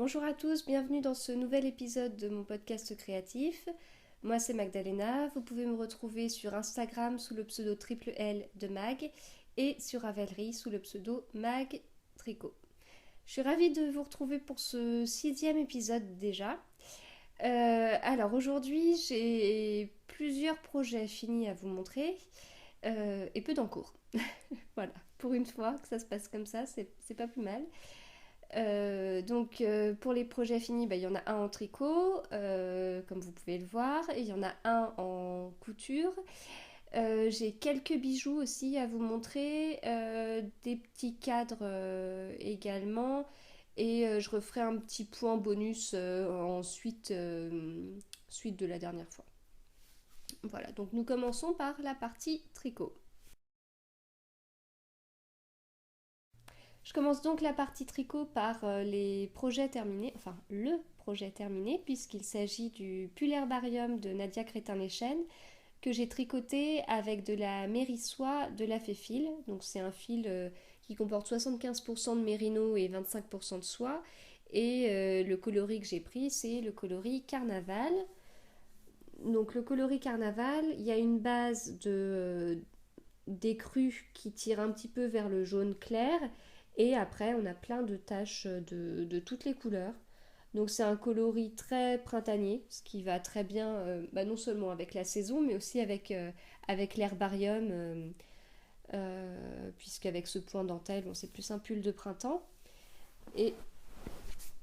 Bonjour à tous, bienvenue dans ce nouvel épisode de mon podcast créatif. Moi c'est Magdalena, vous pouvez me retrouver sur Instagram sous le pseudo triple L de Mag et sur Ravelry sous le pseudo Mag Tricot. Je suis ravie de vous retrouver pour ce 6e épisode déjà. Alors aujourd'hui j'ai plusieurs projets finis à vous montrer et peu d'encours. Voilà, pour une fois que ça se passe comme ça, c'est pas plus mal. Pour les projets finis, il y en a un en tricot, comme vous pouvez le voir, et il y en a un en couture. J'ai quelques bijoux aussi à vous montrer, des petits cadres également, et je referai un petit point bonus suite de la dernière fois. Voilà, donc nous commençons par la partie tricot. Je commence donc la partie tricot par les projets terminés, enfin le projet terminé, puisqu'il s'agit du pull herbarium de Nadia Crétin-Lechen que j'ai tricoté avec de la mérissoie de la Féfil. Donc c'est un fil qui comporte 75% de mérino et 25% de soie. Et le coloris que j'ai pris, c'est le coloris Carnaval. Donc le coloris Carnaval, il y a une base d'écru qui tire un petit peu vers le jaune clair. Et après, on a plein de taches de toutes les couleurs. Donc c'est un coloris très printanier, ce qui va très bien non seulement avec la saison, mais aussi avec l'herbarium, puisqu'avec ce point dentelle, bon, c'est plus un pull de printemps. Et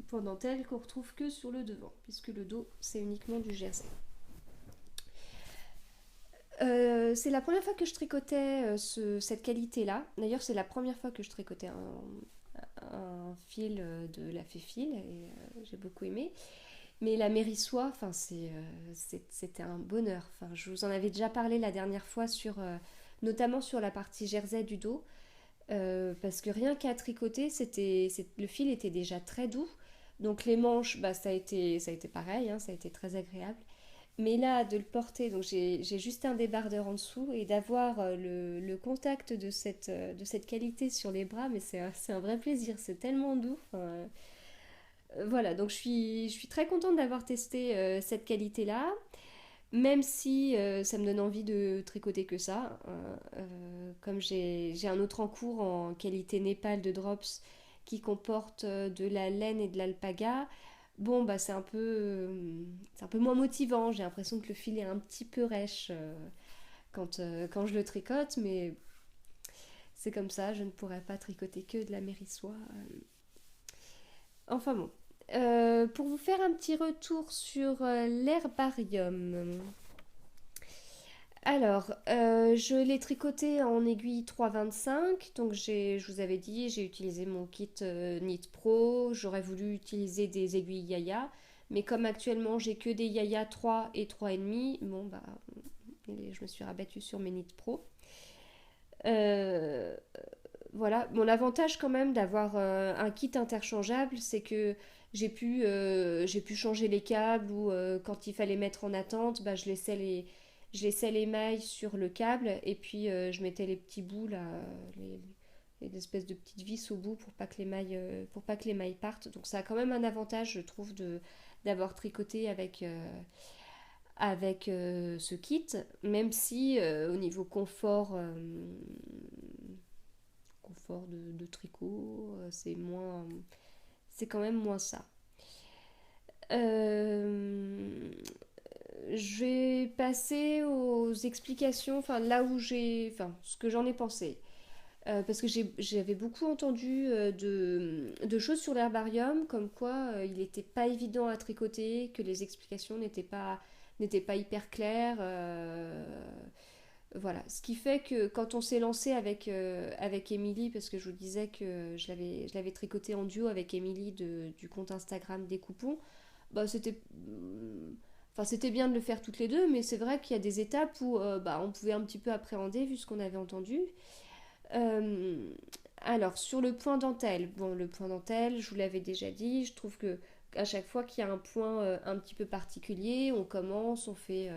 point dentelle qu'on retrouve que sur le devant, puisque le dos, c'est uniquement du jersey. C'est la première fois que je tricotais cette qualité-là. D'ailleurs, c'est la première fois que je tricotais un fil de la Féfil et j'ai beaucoup aimé. Mais la mérissoie, c'était un bonheur. Enfin, je vous en avais déjà parlé la dernière fois notamment sur la partie jersey du dos, parce que rien qu'à tricoter, le fil était déjà très doux. Donc les manches, ça a été pareil, hein, ça a été très agréable. Mais là, de le porter, donc j'ai juste un débardeur en dessous et d'avoir le contact de cette qualité sur les bras, mais c'est un vrai plaisir, c'est tellement doux. Enfin, voilà, donc je suis très contente d'avoir testé cette qualité-là, même si ça me donne envie de tricoter que ça. Comme j'ai un autre en cours en qualité Népal de Drops qui comporte de la laine et de l'alpaga, bon, c'est un peu moins motivant. J'ai l'impression que le fil est un petit peu rêche quand je le tricote, mais c'est comme ça, je ne pourrais pas tricoter que de la mérissoie. Enfin bon. Pour vous faire un petit retour sur l'herbarium. Alors, je l'ai tricoté en aiguille 3,25. Donc, je vous avais dit, j'ai utilisé mon kit Knit Pro. J'aurais voulu utiliser des aiguilles Yaya. Mais comme actuellement, j'ai que des Yaya 3 et 3,5, bon, je me suis rabattue sur mes Knit Pro. Euh, voilà, mon avantage quand même d'avoir un kit interchangeable, c'est que j'ai pu changer les câbles ou quand il fallait mettre en attente, je laissais les mailles sur le câble et puis je mettais les petits bouts là, les espèces de petites vis au bout pour pas que les mailles partent. Donc ça a quand même un avantage, je trouve, d'avoir tricoté avec ce kit, même si au niveau confort de tricot, c'est quand même moins ça. Euh, je vais passer aux explications, enfin ce que j'en ai pensé. Parce que j'avais beaucoup entendu de choses sur l'herbarium, comme quoi il n'était pas évident à tricoter, que les explications n'étaient pas hyper claires. Voilà, ce qui fait que quand on s'est lancé avec Émilie, parce que je vous disais que je l'avais tricoté en duo avec Émilie du compte Instagram des coupons, c'était bien de le faire toutes les deux, mais c'est vrai qu'il y a des étapes où on pouvait un petit peu appréhender vu ce qu'on avait entendu. Euh, alors, sur le point dentelle, bon, le point dentelle, je vous l'avais déjà dit, je trouve que à chaque fois qu'il y a un point un petit peu particulier, on commence, on fait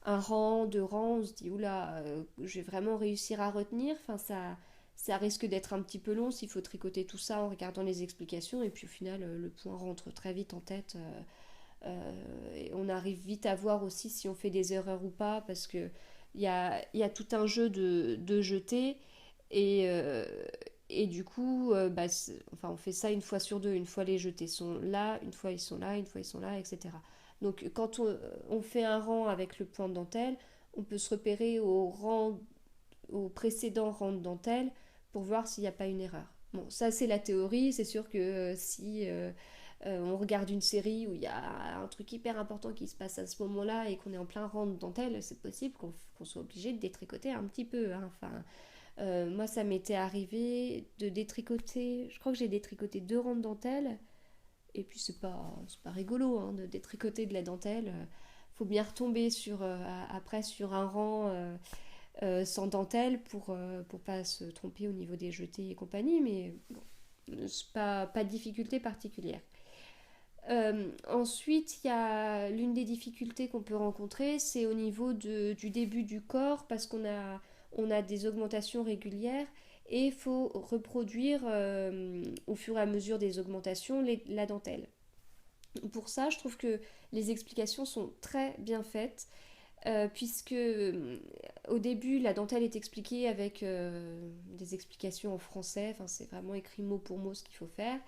un rang, deux rangs, on se dit oula, je vais vraiment réussir à retenir. Enfin, ça risque d'être un petit peu long s'il faut tricoter tout ça en regardant les explications. Et puis au final, le point rentre très vite en tête. Et on arrive vite à voir aussi si on fait des erreurs ou pas, parce que il y a tout un jeu de jeter. Et, euh, et du coup, bah, enfin, on fait ça une fois sur deux. Une fois les jetés sont là, une fois ils sont là, une fois ils sont là, etc. Donc quand on fait un rang avec le point de dentelle, on peut se repérer au précédent rang de dentelle pour voir s'il n'y a pas une erreur. Bon, ça c'est la théorie. C'est sûr que si on regarde une série où il y a un truc hyper important qui se passe à ce moment-là et qu'on est en plein rang de dentelle, c'est possible qu'on soit obligé de détricoter un petit peu, hein. Enfin, moi, ça m'était arrivé de détricoter. Je crois que j'ai détricoté 2 rangs de dentelle. Et puis, c'est pas rigolo, hein, de détricoter de la dentelle. Faut bien retomber après sur un rang sans dentelle pour pas se tromper au niveau des jetés et compagnie. Mais bon, c'est pas de difficulté particulière. Ensuite, il y a l'une des difficultés qu'on peut rencontrer, c'est au niveau du début du corps, parce qu'on a des augmentations régulières et il faut reproduire au fur et à mesure des augmentations la dentelle. Pour ça, je trouve que les explications sont très bien faites, puisque au début, la dentelle est expliquée avec des explications en français, enfin, c'est vraiment écrit mot pour mot ce qu'il faut faire.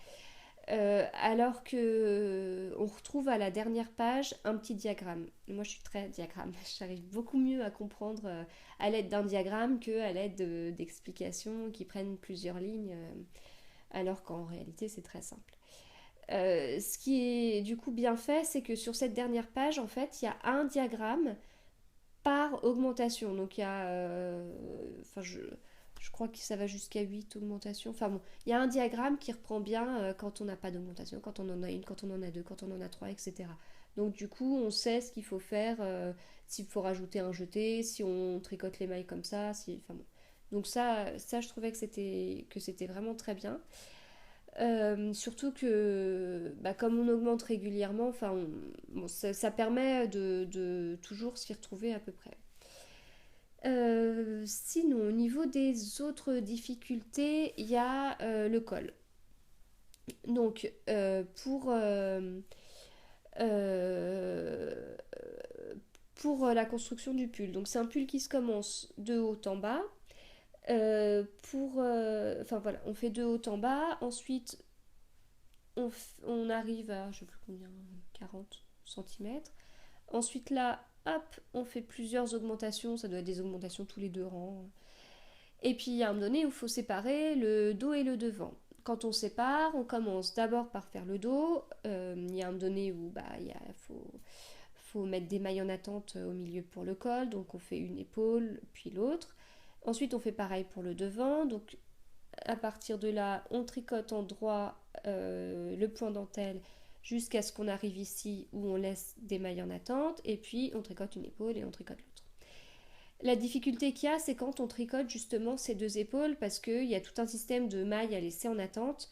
Alors que on retrouve à la dernière page un petit diagramme. Moi, je suis très diagramme. J'arrive beaucoup mieux à comprendre à l'aide d'un diagramme que à l'aide d'explications qui prennent plusieurs lignes, alors qu'en réalité, c'est très simple. Ce qui est du coup bien fait, c'est que sur cette dernière page, en fait, il y a un diagramme par augmentation. Donc il y a, enfin je crois que ça va jusqu'à 8 augmentations. Enfin bon, il y a un diagramme qui reprend bien quand on n'a pas d'augmentation, quand on en a une, quand on en a deux, quand on en a trois, etc. Donc du coup, on sait ce qu'il faut faire, s'il faut rajouter un jeté, si on tricote les mailles comme ça, si, enfin bon. Donc ça, je trouvais que c'était vraiment très bien. Surtout que bah, comme on augmente régulièrement, enfin, bon, ça permet de toujours s'y retrouver à peu près. Sinon, au niveau des autres difficultés, il y a le col. Donc, euh, pour la construction du pull, donc c'est un pull qui se commence de haut en bas. Enfin voilà, on fait de haut en bas. Ensuite, on arrive à, je sais plus combien, 40 centimètres. Ensuite, là, hop, on fait plusieurs augmentations. Ça doit être des augmentations tous les 2 rangs. Et puis, il y a un moment donné où il faut séparer le dos et le devant. Quand on sépare, on commence d'abord par faire le dos. Il y a un moment donné où bah, faut mettre des mailles en attente au milieu pour le col. Donc, on fait une épaule, puis l'autre. Ensuite, on fait pareil pour le devant. Donc, à partir de là, on tricote en droit le point dentelle jusqu'à ce qu'on arrive ici où on laisse des mailles en attente. Et puis, on tricote une épaule et on tricote l'autre. La difficulté qu'il y a, c'est quand on tricote justement ces 2 épaules parce qu'il y a tout un système de mailles à laisser en attente.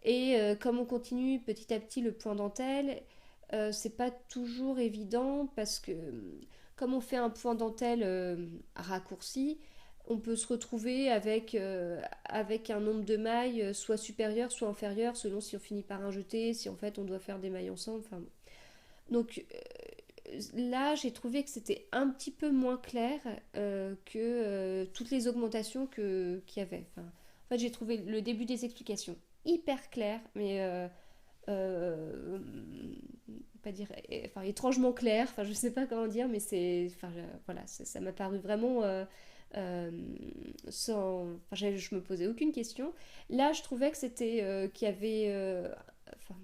Et comme on continue petit à petit le point dentelle, c'est pas toujours évident parce que comme on fait un point dentelle raccourci, on peut se retrouver avec un nombre de mailles soit supérieur, soit inférieur, selon si on finit par un jeté, si en fait on doit faire des mailles ensemble. Enfin, donc là, j'ai trouvé que c'était un petit peu moins clair que toutes les augmentations qu'il y avait. Enfin, en fait, j'ai trouvé le début des explications hyper clair, mais pas dire, enfin étrangement clair. Enfin, je sais pas comment dire, mais enfin, voilà, ça m'a paru vraiment euh, enfin, je me posais aucune question. Là, je trouvais que qu'il y avait enfin,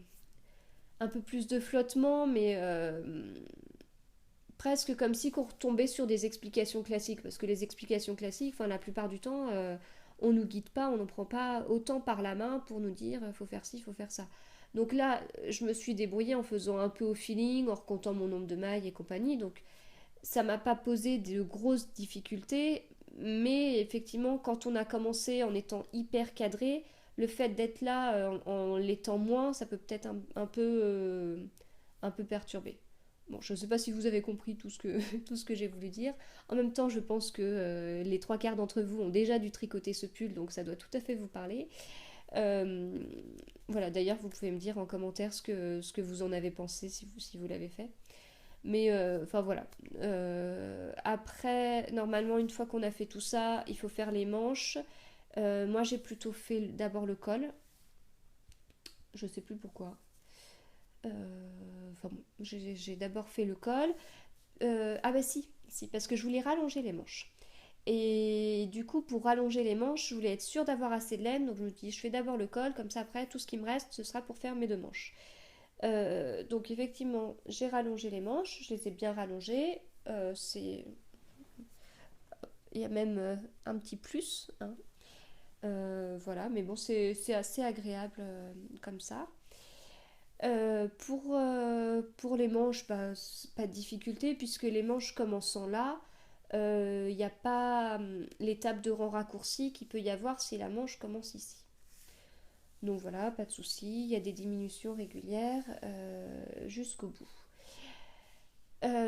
un peu plus de flottement, mais presque comme si qu'on retombait sur des explications classiques, parce que les explications classiques, enfin la plupart du temps, on nous guide pas, on n'en prend pas autant par la main pour nous dire faut faire ci, faut faire ça. Donc là, je me suis débrouillée en faisant un peu au feeling, en recomptant mon nombre de mailles et compagnie. Donc ça m'a pas posé de grosses difficultés, mais effectivement, quand on a commencé en étant hyper cadré, le fait d'être là en l'étant moins, ça peut peut-être un peu perturber. Bon, je ne sais pas si vous avez compris tout ce que, tout ce que j'ai voulu dire. En même temps, je pense que les trois quarts d'entre vous ont déjà dû tricoter ce pull, donc ça doit tout à fait vous parler. Euh, voilà, d'ailleurs, vous pouvez me dire en commentaire ce que vous en avez pensé si vous l'avez fait. Mais enfin voilà. Après, normalement, une fois qu'on a fait tout ça, il faut faire les manches. Moi, j'ai plutôt fait d'abord le col. Je sais plus pourquoi. Enfin bon, j'ai d'abord fait le col. Ah bah si, parce que je voulais rallonger les manches. Et du coup, pour rallonger les manches, je voulais être sûre d'avoir assez de laine. Donc je me dis, je fais d'abord le col, comme ça après, tout ce qui me reste, ce sera pour faire mes deux manches. Donc effectivement, j'ai rallongé les manches, je les ai bien rallongées. Il y a même un petit plus, hein. Voilà, mais bon, c'est assez agréable comme ça. Pour les manches, bah, pas de difficulté, puisque les manches commençant là, il n'y a pas l'étape de rang raccourci qu'il peut y avoir si la manche commence ici. Donc voilà, pas de souci, il y a des diminutions régulières jusqu'au bout.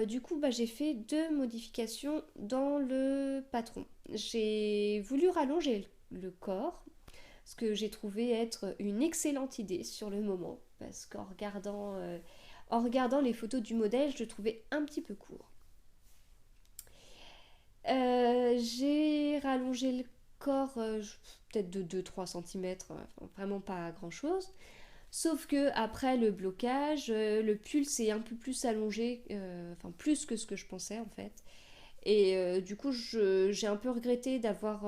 Du coup, bah, j'ai fait deux modifications dans le patron. J'ai voulu rallonger le corps, ce que j'ai trouvé être une excellente idée sur le moment, parce en regardant les photos du modèle, je le trouvais un petit peu court. J'ai rallongé le corps peut-être de 2-3 cm, vraiment pas grand-chose. Sauf que après le blocage, le pull s'est un peu plus allongé, enfin plus que ce que je pensais en fait. Et du coup, j'ai un peu regretté d'avoir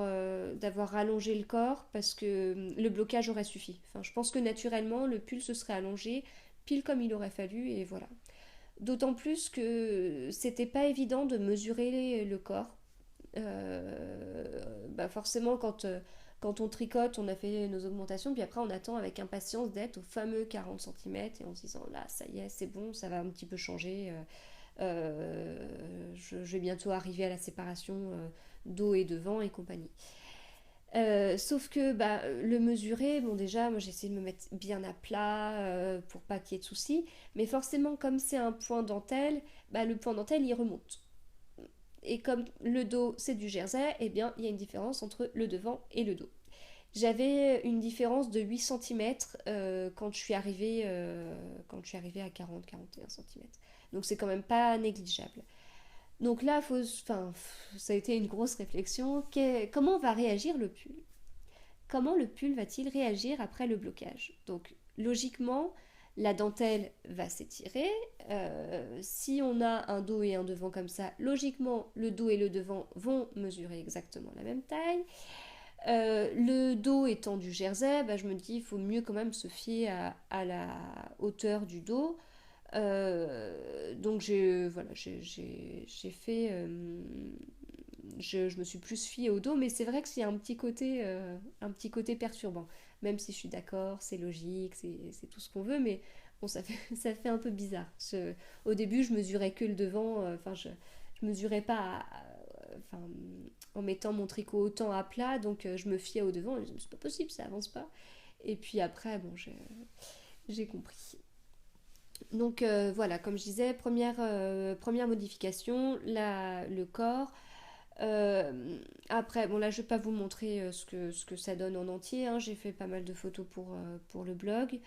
rallongé le corps parce que le blocage aurait suffi. Enfin, je pense que naturellement, le pull se serait allongé pile comme il aurait fallu et voilà. D'autant plus que c'était pas évident de mesurer le corps. Bah forcément, quand on tricote, on a fait nos augmentations, puis après on attend avec impatience d'être au fameux 40 cm et en se disant là, ça y est, c'est bon, ça va un petit peu changer. Je vais bientôt arriver à la séparation dos et devant et compagnie. Sauf que bah, le mesurer, bon déjà, moi j'ai essayé de me mettre bien à plat pour pas qu'il y ait de soucis, mais forcément comme c'est un point dentelle, bah, le point dentelle il remonte. Et comme le dos c'est du jersey, eh bien il y a une différence entre le devant et le dos. J'avais une différence de 8 cm quand je suis arrivée à 40-41 cm. Donc c'est quand même pas négligeable. Donc là, ça a été une grosse réflexion. Comment va réagir le pull? Comment le pull va-t-il réagir après le blocage? Donc logiquement, la dentelle va s'étirer. Si on a un dos et un devant comme ça, logiquement, le dos et le devant vont mesurer exactement la même taille. Le dos étant du jersey, bah, je me dis il faut mieux quand même se fier à la hauteur du dos. Donc j'ai fait, je me suis plus fiée au dos, mais c'est vrai que c'est un petit côté perturbant. Même si je suis d'accord, c'est logique, c'est tout ce qu'on veut, mais bon, ça fait un peu bizarre. Au début, je mesurais que le devant, je mesurais pas enfin, en mettant mon tricot autant à plat, donc je me fiais au devant, et je me dis, c'est pas possible, ça avance pas. Et puis après, bon, j'ai compris. Donc voilà, comme je disais, première modification, le corps. Après, bon là je ne vais pas vous montrer ce que ça donne en entier, hein. J'ai fait pas mal de photos pour le blog.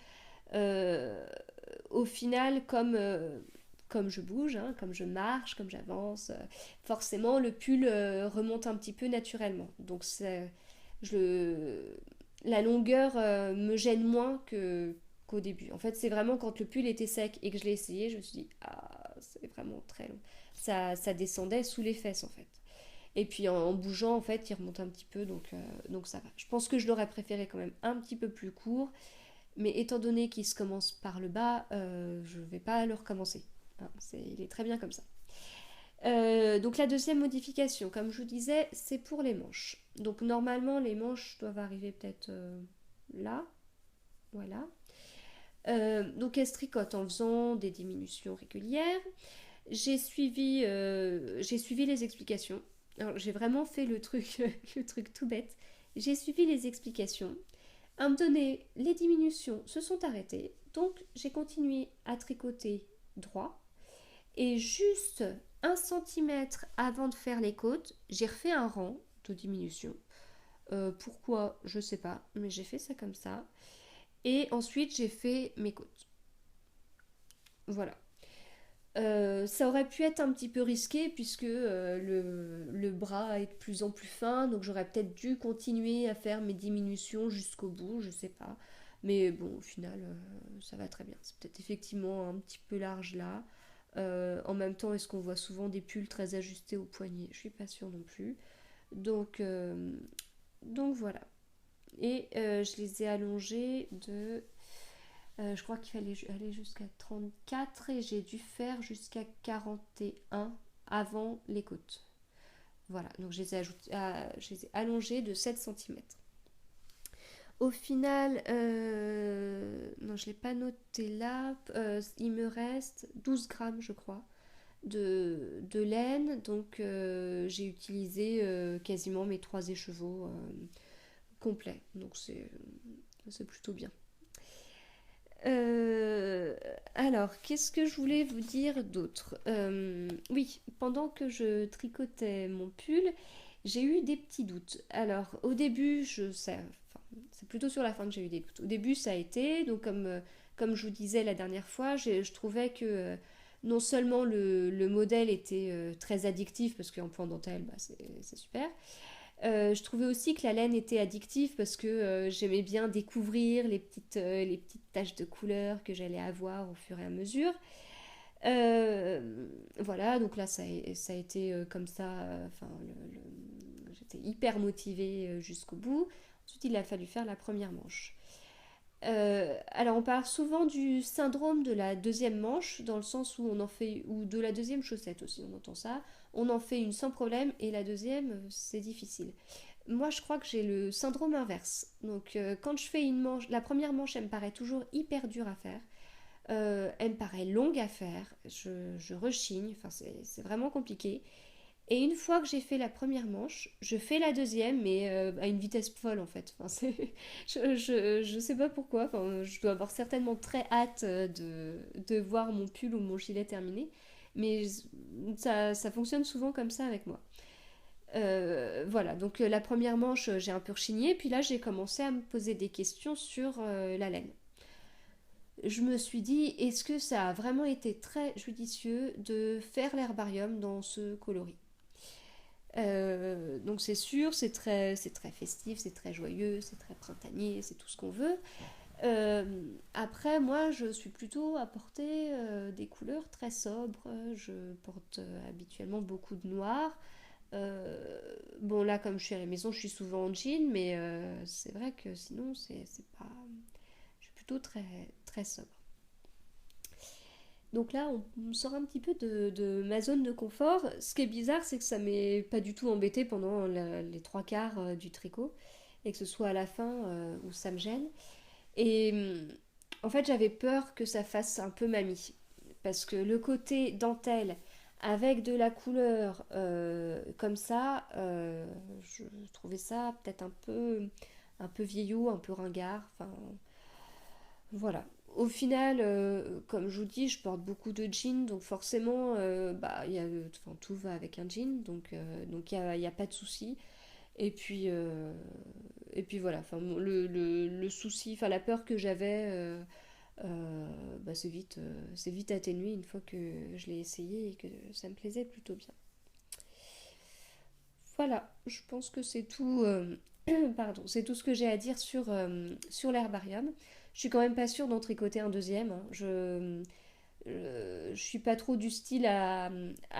Euh, Au final, comme je bouge, hein, comme je marche, comme j'avance, forcément le pull remonte un petit peu naturellement. Donc je, la longueur me gêne moins qu'au début. En fait, c'est vraiment quand le pull était sec et que je l'ai essayé, je me suis dit, ah, c'est vraiment très long. Ça descendait sous les fesses en fait. Et puis en bougeant, en fait, il remonte un petit peu, donc ça va. Je pense que je l'aurais préféré quand même un petit peu plus court, mais étant donné qu'il se commence par le bas, je ne vais pas le recommencer. Hein, il est très bien comme ça. Donc la deuxième modification, comme je vous disais, c'est pour les manches. Donc normalement, les manches doivent arriver peut-être là. Voilà. Donc elles se tricotent en faisant des diminutions régulières. J'ai suivi les explications. Alors, j'ai vraiment fait le truc, le truc tout bête. J'ai suivi les explications. À un moment donné, les diminutions se sont arrêtées. Donc, j'ai continué à tricoter droit. Et juste 1 centimètre avant de faire les côtes, j'ai refait un rang de diminution. Pourquoi, je sais pas, mais j'ai fait ça comme ça. Et ensuite, j'ai fait mes côtes. Voilà. Ça aurait pu être un petit peu risqué puisque le bras est de plus en plus fin, donc j'aurais peut-être dû continuer à faire mes diminutions jusqu'au bout, je sais pas. Mais bon, au final, ça va très bien. C'est peut-être effectivement un petit peu large là. En même temps, est-ce qu'on voit souvent des pulls très ajustés au poignet? Je suis pas sûre non plus. Donc, euh, donc voilà. Et je les ai allongés de je crois qu'il fallait aller jusqu'à 34 et j'ai dû faire jusqu'à 41 avant les côtes. Voilà, donc je les ai allongés de 7 centimètres. Au final, non, je ne l'ai pas noté là, il me reste 12 grammes, je crois, de laine. Donc, j'ai utilisé quasiment mes 3 écheveaux complets. Donc, c'est plutôt bien. Euh, alors, qu'est-ce que je voulais vous dire d'autre? Oui, pendant que je tricotais mon pull, j'ai eu des petits doutes. Alors, au début, enfin, c'est plutôt sur la fin que j'ai eu des doutes. Au début, ça a été, donc comme je vous disais la dernière fois, je trouvais que non seulement le modèle était très addictif, parce qu'en point dentelle, bah, c'est super, je trouvais aussi que la laine était addictive parce que j'aimais bien découvrir les petites taches de couleur que j'allais avoir au fur et à mesure. Voilà, donc là ça a été comme ça, enfin j'étais hyper motivée jusqu'au bout. Ensuite il a fallu faire la première manche. Alors on parle souvent du syndrome de la deuxième manche, dans le sens où on en fait, ou de la deuxième chaussette aussi, on entend ça. On en fait une sans problème et la deuxième, c'est difficile. Moi je crois que j'ai le syndrome inverse. Donc quand je fais une manche, la première manche elle me paraît toujours hyper dure à faire. Elle me paraît longue à faire, je rechigne, enfin c'est vraiment compliqué. Et une fois que j'ai fait la première manche, je fais la deuxième, mais à une vitesse folle en fait. Enfin, je sais pas pourquoi. Enfin, je dois avoir certainement très hâte de voir mon pull ou mon gilet terminé. Mais ça fonctionne souvent comme ça avec moi. Voilà, donc la première manche, j'ai un peu rechigné. Puis là, j'ai commencé à me poser des questions sur la laine. Je me suis dit, est-ce que ça a vraiment été très judicieux de faire l'herbarium dans ce coloris? Donc c'est sûr, c'est très festif, c'est très joyeux, c'est très printanier, c'est tout ce qu'on veut. Après, moi, je suis plutôt à porter des couleurs très sobres. Je porte habituellement beaucoup de noir. Bon, là, comme je suis à la maison, je suis souvent en jean, mais c'est vrai que sinon, c'est pas. Je suis plutôt très, très sobre. Donc là, on sort un petit peu de ma zone de confort. Ce qui est bizarre, c'est que ça m'est pas du tout embêté pendant les 3 quarts du tricot, et que ce soit à la fin où ça me gêne. Et en fait, j'avais peur que ça fasse un peu mamie. Parce que le côté dentelle avec de la couleur comme ça, je trouvais ça peut-être un peu vieillot, un peu ringard. Enfin, voilà. Au final, comme je vous dis, je porte beaucoup de jeans, donc forcément, bah, enfin, tout va avec un jean, donc y a pas de souci. Et puis, euh, et puis voilà, enfin, le souci, enfin la peur que j'avais, bah, c'est vite atténué une fois que je l'ai essayé et que ça me plaisait plutôt bien. Voilà, je pense que c'est tout. Pardon, c'est tout ce que j'ai à dire sur l'herbarium. Je suis quand même pas sûre d'en tricoter un deuxième, hein. Je suis pas trop du style à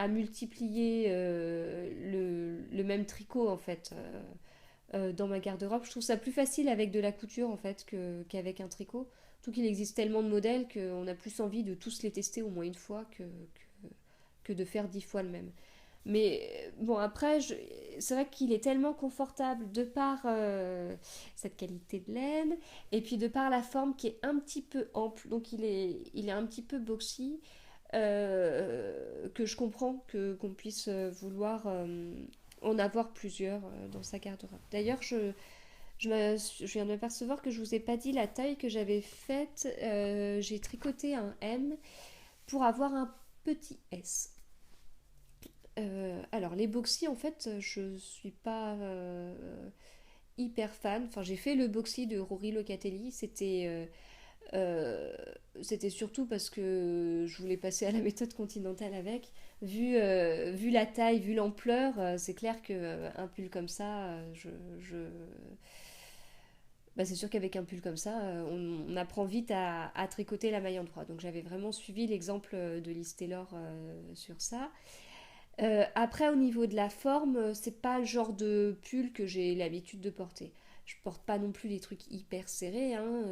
multiplier le même tricot en fait dans ma garde-robe. Je trouve ça plus facile avec de la couture en fait qu'avec un tricot. Tout qu'il existe tellement de modèles qu'on a plus envie de tous les tester au moins une fois que de faire 10 fois le même. Mais bon, après, c'est vrai qu'il est tellement confortable de par cette qualité de laine et puis de par la forme qui est un petit peu ample, donc il est un petit peu boxy, que je comprends qu'on puisse vouloir en avoir plusieurs dans sa garde-robe. D'ailleurs, je viens de m'apercevoir que je vous ai pas dit la taille que j'avais faite. J'ai tricoté un M pour avoir un petit S. Alors les boxy en fait je suis pas hyper fan. Enfin j'ai fait le boxy de Rory Locatelli. Euh, c'était surtout parce que je voulais passer à la méthode continentale avec. Vu la taille, vu l'ampleur, c'est clair qu'un pull comme ça, bah, c'est sûr qu'avec un pull comme ça, on apprend vite à tricoter la maille endroit. Donc j'avais vraiment suivi l'exemple de Liz Taylor sur ça. Après, au niveau de la forme, c'est pas le genre de pull que j'ai l'habitude de porter. Je porte pas non plus des trucs hyper serrés, hein.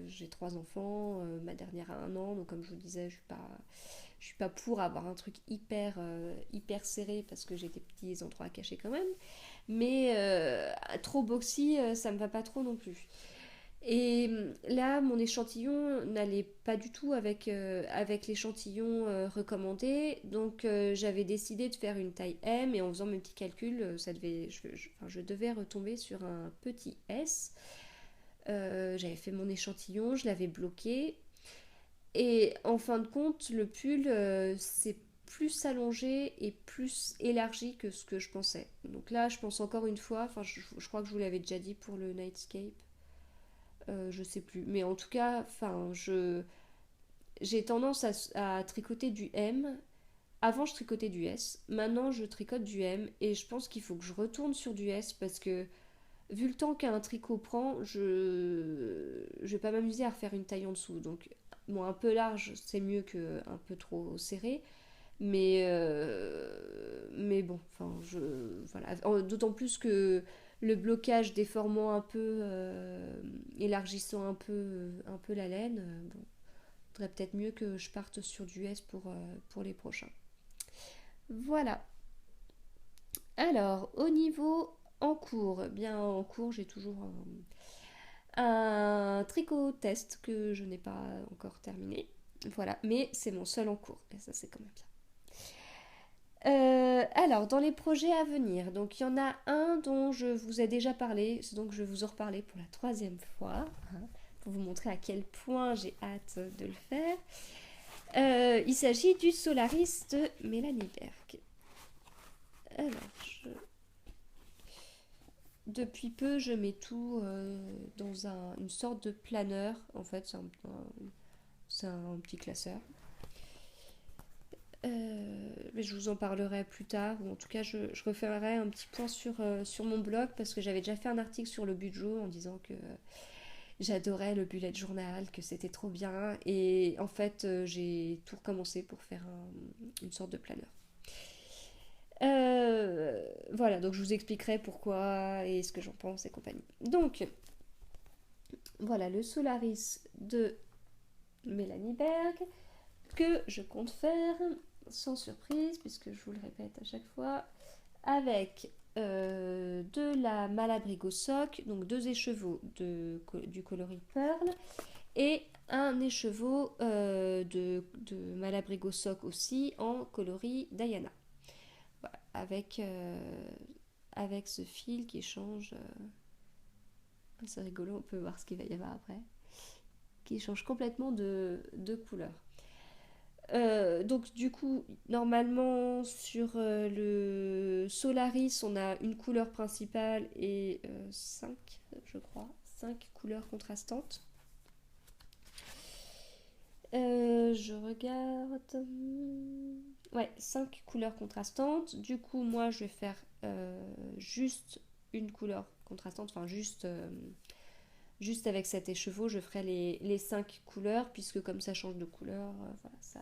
J'ai trois enfants, ma dernière a 1 an, donc comme je vous disais, je suis pas pour avoir un truc hyper serré parce que j'ai des petits endroits à cacher quand même. Mais trop boxy, ça me va pas trop non plus. Et là, mon échantillon n'allait pas du tout avec l'échantillon recommandé. Donc, j'avais décidé de faire une taille M et en faisant mes petits calculs, enfin, je devais retomber sur un petit S. J'avais fait mon échantillon, je l'avais bloqué. Et en fin de compte, le pull s'est plus allongé et plus élargi que ce que je pensais. Donc là, je pense encore une fois, enfin, je crois que je vous l'avais déjà dit pour le Nightscape. Je sais plus. Mais en tout cas, enfin, j'ai tendance à tricoter du M. Avant, je tricotais du S. Maintenant, je tricote du M. Et je pense qu'il faut que je retourne sur du S parce que, vu le temps qu'un tricot prend, je vais pas m'amuser à refaire une taille en dessous. Donc, bon, un peu large, c'est mieux qu'un peu trop serré. Mais bon, enfin, voilà. D'autant plus que le blocage déformant un peu, élargissant un peu la laine, bon, faudrait peut-être mieux que je parte sur du S pour les prochains. Voilà. Alors, au niveau en cours, bien en cours, j'ai toujours un tricot test que je n'ai pas encore terminé. Voilà, mais c'est mon seul en cours, et ça c'est quand même bien. Alors, dans les projets à venir, donc il y en a un dont je vous ai déjà parlé, donc je vais vous en reparler pour la troisième fois, hein, pour vous montrer à quel point j'ai hâte de le faire. Il s'agit du Solaris de Mélanie Berg. Alors, depuis peu, je mets tout dans une sorte de planeur. En fait, c'est un petit classeur. Mais je vous en parlerai plus tard, ou en tout cas je referai un petit point sur mon blog parce que j'avais déjà fait un article sur le Bujo en disant que j'adorais le bullet journal, que c'était trop bien et en fait j'ai tout recommencé pour faire une sorte de planeur. Voilà, donc je vous expliquerai pourquoi et ce que j'en pense et compagnie. Donc voilà le Solaris de Mélanie Berg que je compte faire sans surprise, puisque je vous le répète à chaque fois, avec de la Malabrigo Sock, donc 2 écheveaux du coloris Pearl, et un écheveau de Malabrigo Sock aussi en coloris Diana. Voilà, avec ce fil qui change. C'est rigolo, on peut voir ce qu'il va y avoir après. Qui change complètement de couleur. Donc du coup, normalement sur le Solaris, on a une couleur principale et 5, je crois, 5 couleurs contrastantes. Je regarde. Ouais, 5 couleurs contrastantes. Du coup, moi, je vais faire juste une couleur contrastante, enfin juste avec cet écheveau, je ferai les 5 couleurs, puisque comme ça change de couleur, voilà, ça,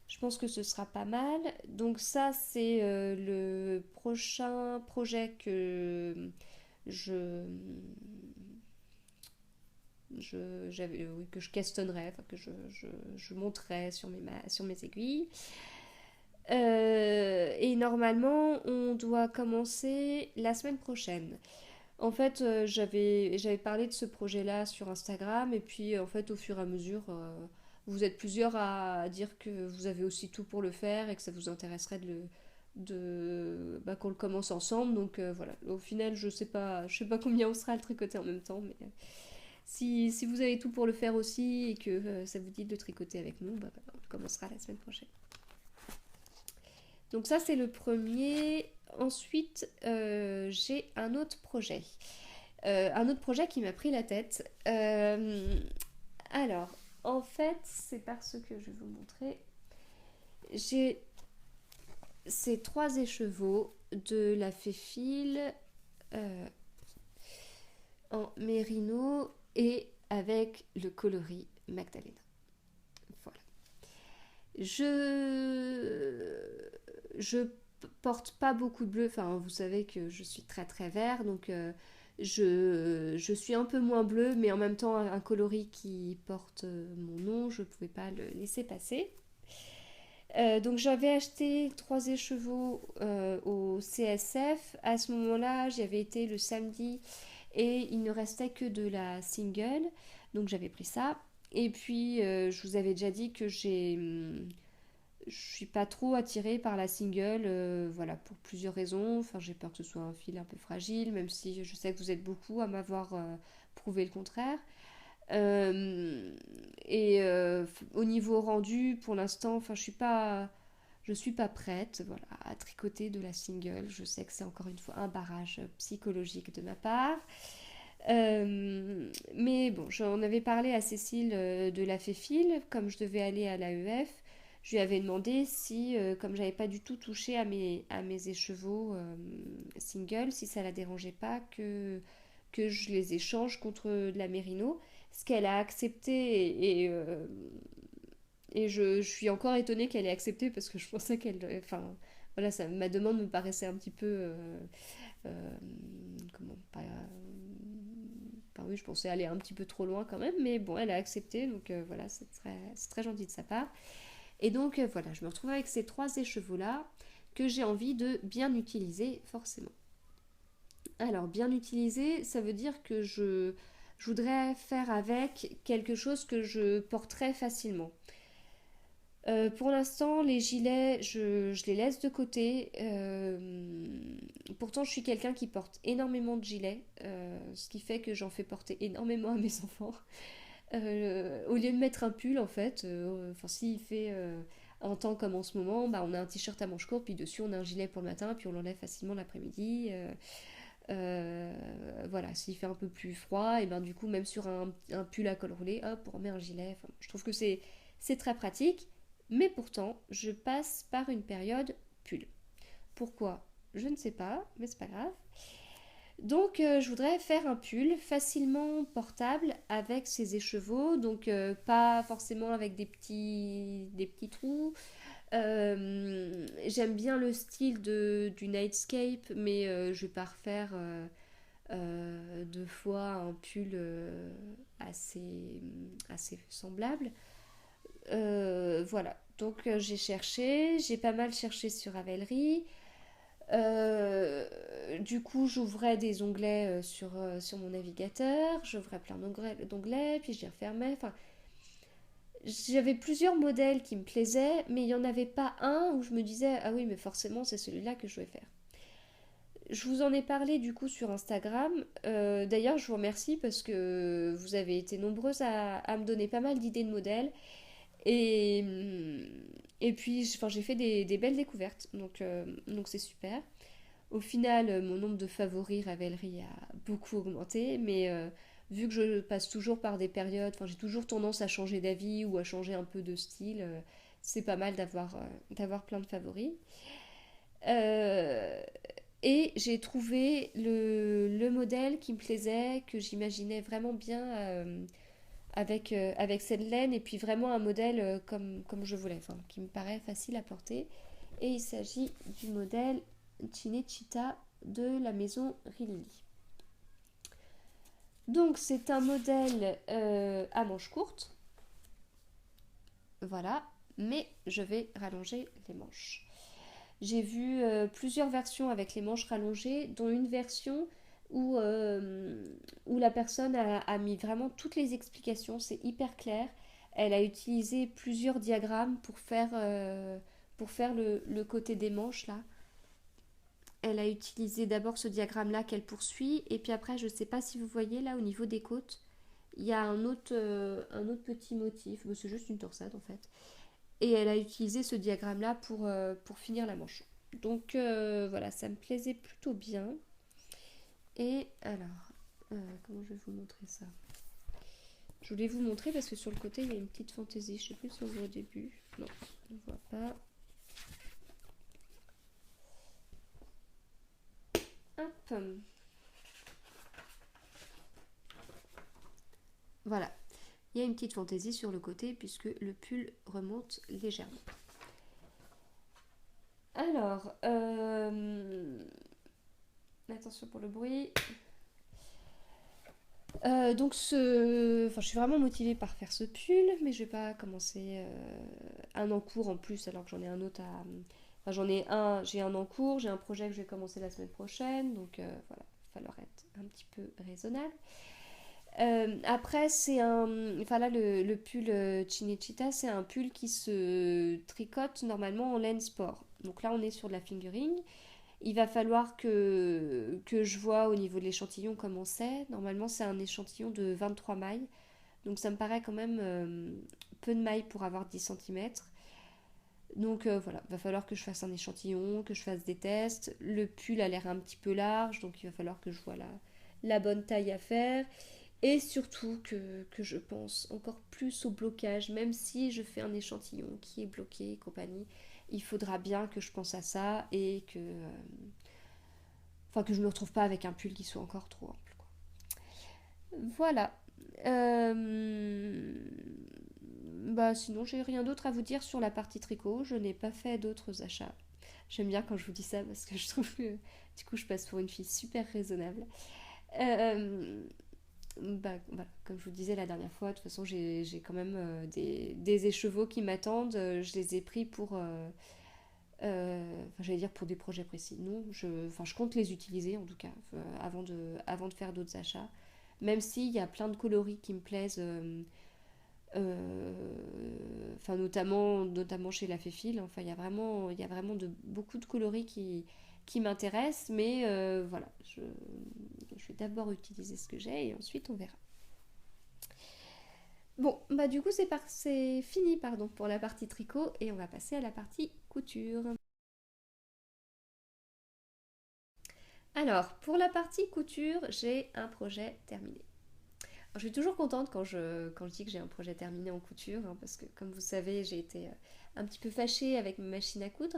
je pense que ce sera pas mal. Donc ça, c'est le prochain projet je, que je questionnerai, enfin, que je monterai sur mes aiguilles. Et normalement, on doit commencer la semaine prochaine. En fait, j'avais parlé de ce projet-là sur Instagram et puis en fait, au fur et à mesure, vous êtes plusieurs à dire que vous avez aussi tout pour le faire et que ça vous intéresserait qu'on le commence ensemble. Donc voilà. Au final, je sais pas combien on sera à le tricoter en même temps, mais Si vous avez tout pour le faire aussi et que ça vous dit de tricoter avec nous, bah, on commencera la semaine prochaine. Donc ça c'est le premier. Ensuite j'ai un autre projet. Un autre projet qui m'a pris la tête. Alors, en fait, c'est parce que je vais vous montrer. J'ai ces 3 écheveaux de la Féfile en mérino et avec le coloris Magdalena. Voilà. Je porte pas beaucoup de bleu, enfin vous savez que je suis très très vert, donc je suis un peu moins bleu, mais en même temps un coloris qui porte mon nom, je pouvais pas le laisser passer. Donc j'avais acheté 3 écheveaux au CSF. À ce moment-là, j'y avais été le samedi et il ne restait que de la single. Donc j'avais pris ça. Et puis je vous avais déjà dit que je suis pas trop attirée par la single, voilà, pour plusieurs raisons. Enfin, j'ai peur que ce soit un fil un peu fragile, même si je sais que vous êtes beaucoup à m'avoir prouvé le contraire. Euh, et au niveau rendu, pour l'instant, enfin, je suis pas prête, voilà, à tricoter de la single. Je sais que c'est encore une fois un barrage psychologique de ma part. Mais bon, j'en avais parlé à Cécile de la Féfile, comme je devais aller à l'AEF. Je lui avais demandé si, comme j'avais pas du tout touché à mes écheveaux single, si ça la dérangeait pas que je les échange contre de la mérino. Ce qu'elle a accepté et je suis encore étonnée qu'elle ait accepté parce que je pensais qu'elle. Enfin, voilà, ma demande me paraissait un petit peu. Comment. Pas, enfin, oui, je pensais aller un petit peu trop loin quand même, mais bon, elle a accepté, donc voilà, c'est très gentil de sa part. Et donc voilà, je me retrouve avec ces 3 écheveaux-là que j'ai envie de bien utiliser, forcément. Alors, bien utiliser, ça veut dire que je voudrais faire avec quelque chose que je porterais facilement. Pour l'instant, les gilets, je les laisse de côté. Pourtant, je suis quelqu'un qui porte énormément de gilets, ce qui fait que j'en fais porter énormément à mes enfants. Au lieu de mettre un pull, en fait, enfin, s'il fait un temps comme en ce moment, bah, on a un t-shirt à manches courtes, puis dessus on a un gilet pour le matin, puis on l'enlève facilement l'après-midi. Voilà, s'il fait un peu plus froid, et ben du coup, même sur un pull à col roulé, hop, on remet un gilet. Enfin, je trouve que c'est très pratique, mais pourtant, je passe par une période pull. Pourquoi? Je ne sais pas, mais c'est pas grave. Donc, je voudrais faire un pull facilement portable avec ses écheveaux, donc pas forcément avec des petits trous. J'aime bien le style du Nightscape, mais je vais pas refaire 2 fois un pull assez semblable. Voilà, donc j'ai pas mal cherché sur Ravelry. Du coup, j'ouvrais des onglets sur mon navigateur, j'ouvrais plein d'onglets, puis je les refermais. Enfin, j'avais plusieurs modèles qui me plaisaient, mais il n'y en avait pas un où je me disais, ah oui, mais forcément, c'est celui-là que je vais faire. Je vous en ai parlé du coup sur Instagram. D'ailleurs, je vous remercie parce que vous avez été nombreuses à me donner pas mal d'idées de modèles. Et, et puis, enfin, j'ai fait des belles découvertes, donc c'est super. Au final, mon nombre de favoris Ravelry a beaucoup augmenté, mais vu que je passe toujours par des périodes, enfin j'ai toujours tendance à changer d'avis ou à changer un peu de style, c'est pas mal d'avoir plein de favoris. Euh, et j'ai trouvé le modèle qui me plaisait, que j'imaginais vraiment bien avec cette laine, et puis vraiment un modèle comme je voulais, enfin, qui me paraît facile à porter. Et il s'agit du modèle Cinecittà de la maison Rilly. Donc c'est un modèle à manches courtes, voilà, mais je vais rallonger les manches. J'ai vu plusieurs versions avec les manches rallongées, dont une version où la personne a mis vraiment toutes les explications, c'est hyper clair. Elle a utilisé plusieurs diagrammes pour faire le côté des manches là. Elle a utilisé d'abord ce diagramme là qu'elle poursuit, et puis après, je ne sais pas si vous voyez là au niveau des côtes, il y a un autre petit motif, c'est juste une torsade en fait. Et elle a utilisé ce diagramme-là pour finir la manche. Donc voilà, ça me plaisait plutôt bien. Et alors, comment je vais vous montrer ça? Je voulais vous montrer parce que sur le côté, il y a une petite fantaisie. Je sais plus si on voit au début. Non, on ne voit pas. Hop. Voilà. Il y a une petite fantaisie sur le côté puisque le pull remonte légèrement. Alors, attention pour le bruit. Je suis vraiment motivée par faire ce pull, mais je vais pas commencer un en cours en plus alors que j'en ai un autre à. Enfin, j'ai un en cours, j'ai un projet que je vais commencer la semaine prochaine, donc voilà, il va falloir être un petit peu raisonnable. Après, c'est un. Enfin là, le pull Chinichita, c'est un pull qui se tricote normalement en laine sport. Donc là, on est sur de la fingering. Il va falloir que je vois au niveau de l'échantillon comment c'est. Normalement, c'est un échantillon de 23 mailles. Donc ça me paraît quand même peu de mailles pour avoir 10 centimètres. Donc voilà, il va falloir que je fasse un échantillon, que je fasse des tests. Le pull a l'air un petit peu large, donc il va falloir que je vois la bonne taille à faire. Et surtout que je pense encore plus au blocage, même si je fais un échantillon qui est bloqué et compagnie, il faudra bien que je pense à ça et que je me retrouve pas avec un pull qui soit encore trop ample, quoi. Voilà. Bah sinon j'ai rien d'autre à vous dire sur la partie tricot. Je n'ai pas fait d'autres achats. J'aime bien quand je vous dis ça parce que je trouve que du coup je passe pour une fille super raisonnable. Euh, Bah, voilà, comme je vous disais la dernière fois, de toute façon, j'ai quand même des écheveaux qui m'attendent. Je les ai pris j'allais dire pour des projets précis. Non, je compte les utiliser en tout cas avant de faire d'autres achats. Même s'il y a plein de coloris qui me plaisent, notamment chez la Féfil. Enfin, il y a vraiment beaucoup de coloris qui m'intéressent, mais voilà, je vais d'abord utiliser ce que j'ai et ensuite on verra. Bon, bah du coup c'est fini pardon pour la partie tricot et on va passer à la partie couture. Alors, pour la partie couture, j'ai un projet terminé. Alors, je suis toujours contente quand je dis que j'ai un projet terminé en couture, hein, parce que comme vous savez, j'ai été un petit peu fâchée avec ma machine à coudre.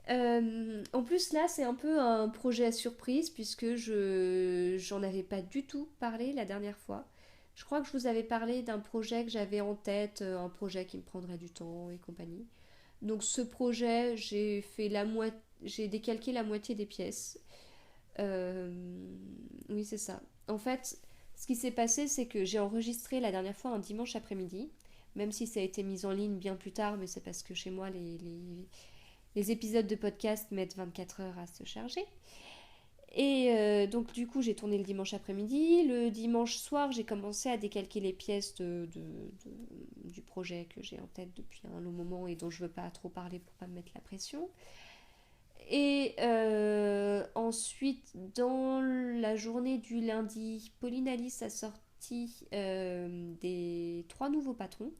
En plus, là, c'est un peu un projet à surprise, puisque j'en avais pas du tout parlé la dernière fois. Je crois que je vous avais parlé d'un projet que j'avais en tête, un projet qui me prendrait du temps et compagnie. Donc ce projet, j'ai décalqué la moitié des pièces. Euh, oui, c'est ça. En fait, ce qui s'est passé, c'est que j'ai enregistré la dernière fois un dimanche après-midi, même si ça a été mis en ligne bien plus tard, mais c'est parce que chez moi, les épisodes de podcast mettent 24 heures à se charger. Et donc du coup j'ai tourné le dimanche après-midi. Le dimanche soir j'ai commencé à décalquer les pièces du projet que j'ai en tête depuis un long moment et dont je veux pas trop parler pour pas me mettre la pression. Et ensuite dans la journée du lundi, Pauline Alice a sorti des 3 nouveaux patrons.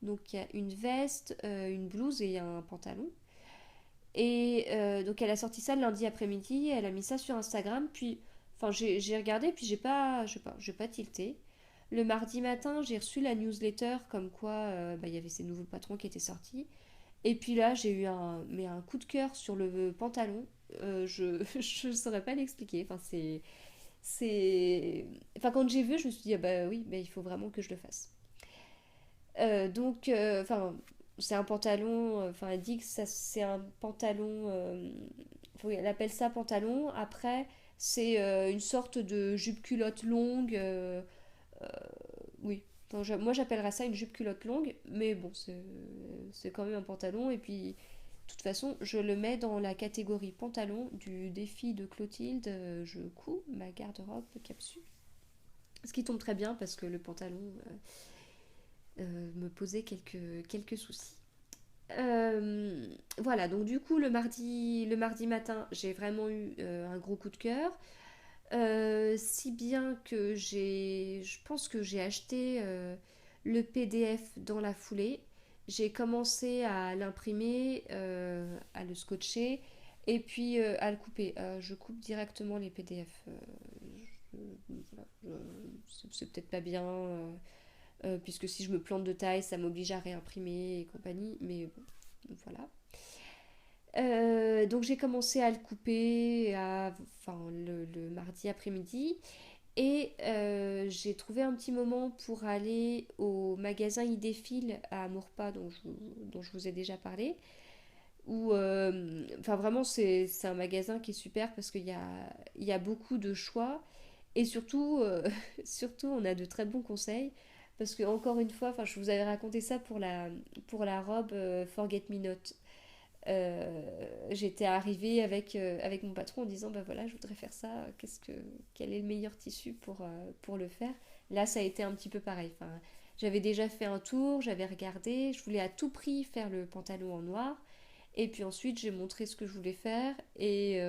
Donc il y a une veste, une blouse et un pantalon. Et donc elle a sorti ça le lundi après-midi, elle a mis ça sur Instagram, puis enfin j'ai regardé, puis j'ai pas tilté. Le mardi matin, j'ai reçu la newsletter comme quoi il y avait ces nouveaux patrons qui étaient sortis. Et puis là, j'ai eu un coup de cœur sur le pantalon. Je saurais pas l'expliquer. Enfin, quand j'ai vu, je me suis dit, ah bah oui, il faut vraiment que je le fasse. C'est un pantalon, elle dit que c'est un pantalon, elle appelle ça pantalon. Après, c'est une sorte de jupe culotte longue. Euh, oui, enfin, moi j'appellerais ça une jupe culotte longue, mais bon, c'est quand même un pantalon. Et puis, de toute façon, je le mets dans la catégorie pantalon du défi de Clotilde. Je couds ma garde-robe capsule. Ce qui tombe très bien parce que le pantalon me posait quelques soucis. Voilà, donc du coup, le mardi matin, j'ai vraiment eu un gros coup de cœur. Si bien que je pense que j'ai acheté le PDF dans la foulée. J'ai commencé à l'imprimer, à le scotcher et puis à le couper. Je coupe directement les PDF. Voilà, c'est peut-être pas bien, puisque si je me plante de taille, ça m'oblige à réimprimer et compagnie. Mais bon, voilà. Donc j'ai commencé à le couper enfin, le mardi après-midi. Et j'ai trouvé un petit moment pour aller au magasin Idéfil à Amourpas dont je vous ai déjà parlé. Où, enfin vraiment c'est un magasin qui est super parce qu'il y a beaucoup de choix et surtout, surtout on a de très bons conseils parce que encore une fois, enfin je vous avais raconté ça pour la robe Forget Me Not. J'étais arrivée avec mon patron en disant bah voilà je voudrais faire ça, quel est le meilleur tissu pour le faire. Là ça a été un petit peu pareil, enfin, j'avais déjà fait un tour, j'avais regardé, je voulais à tout prix faire le pantalon en noir et puis ensuite j'ai montré ce que je voulais faire et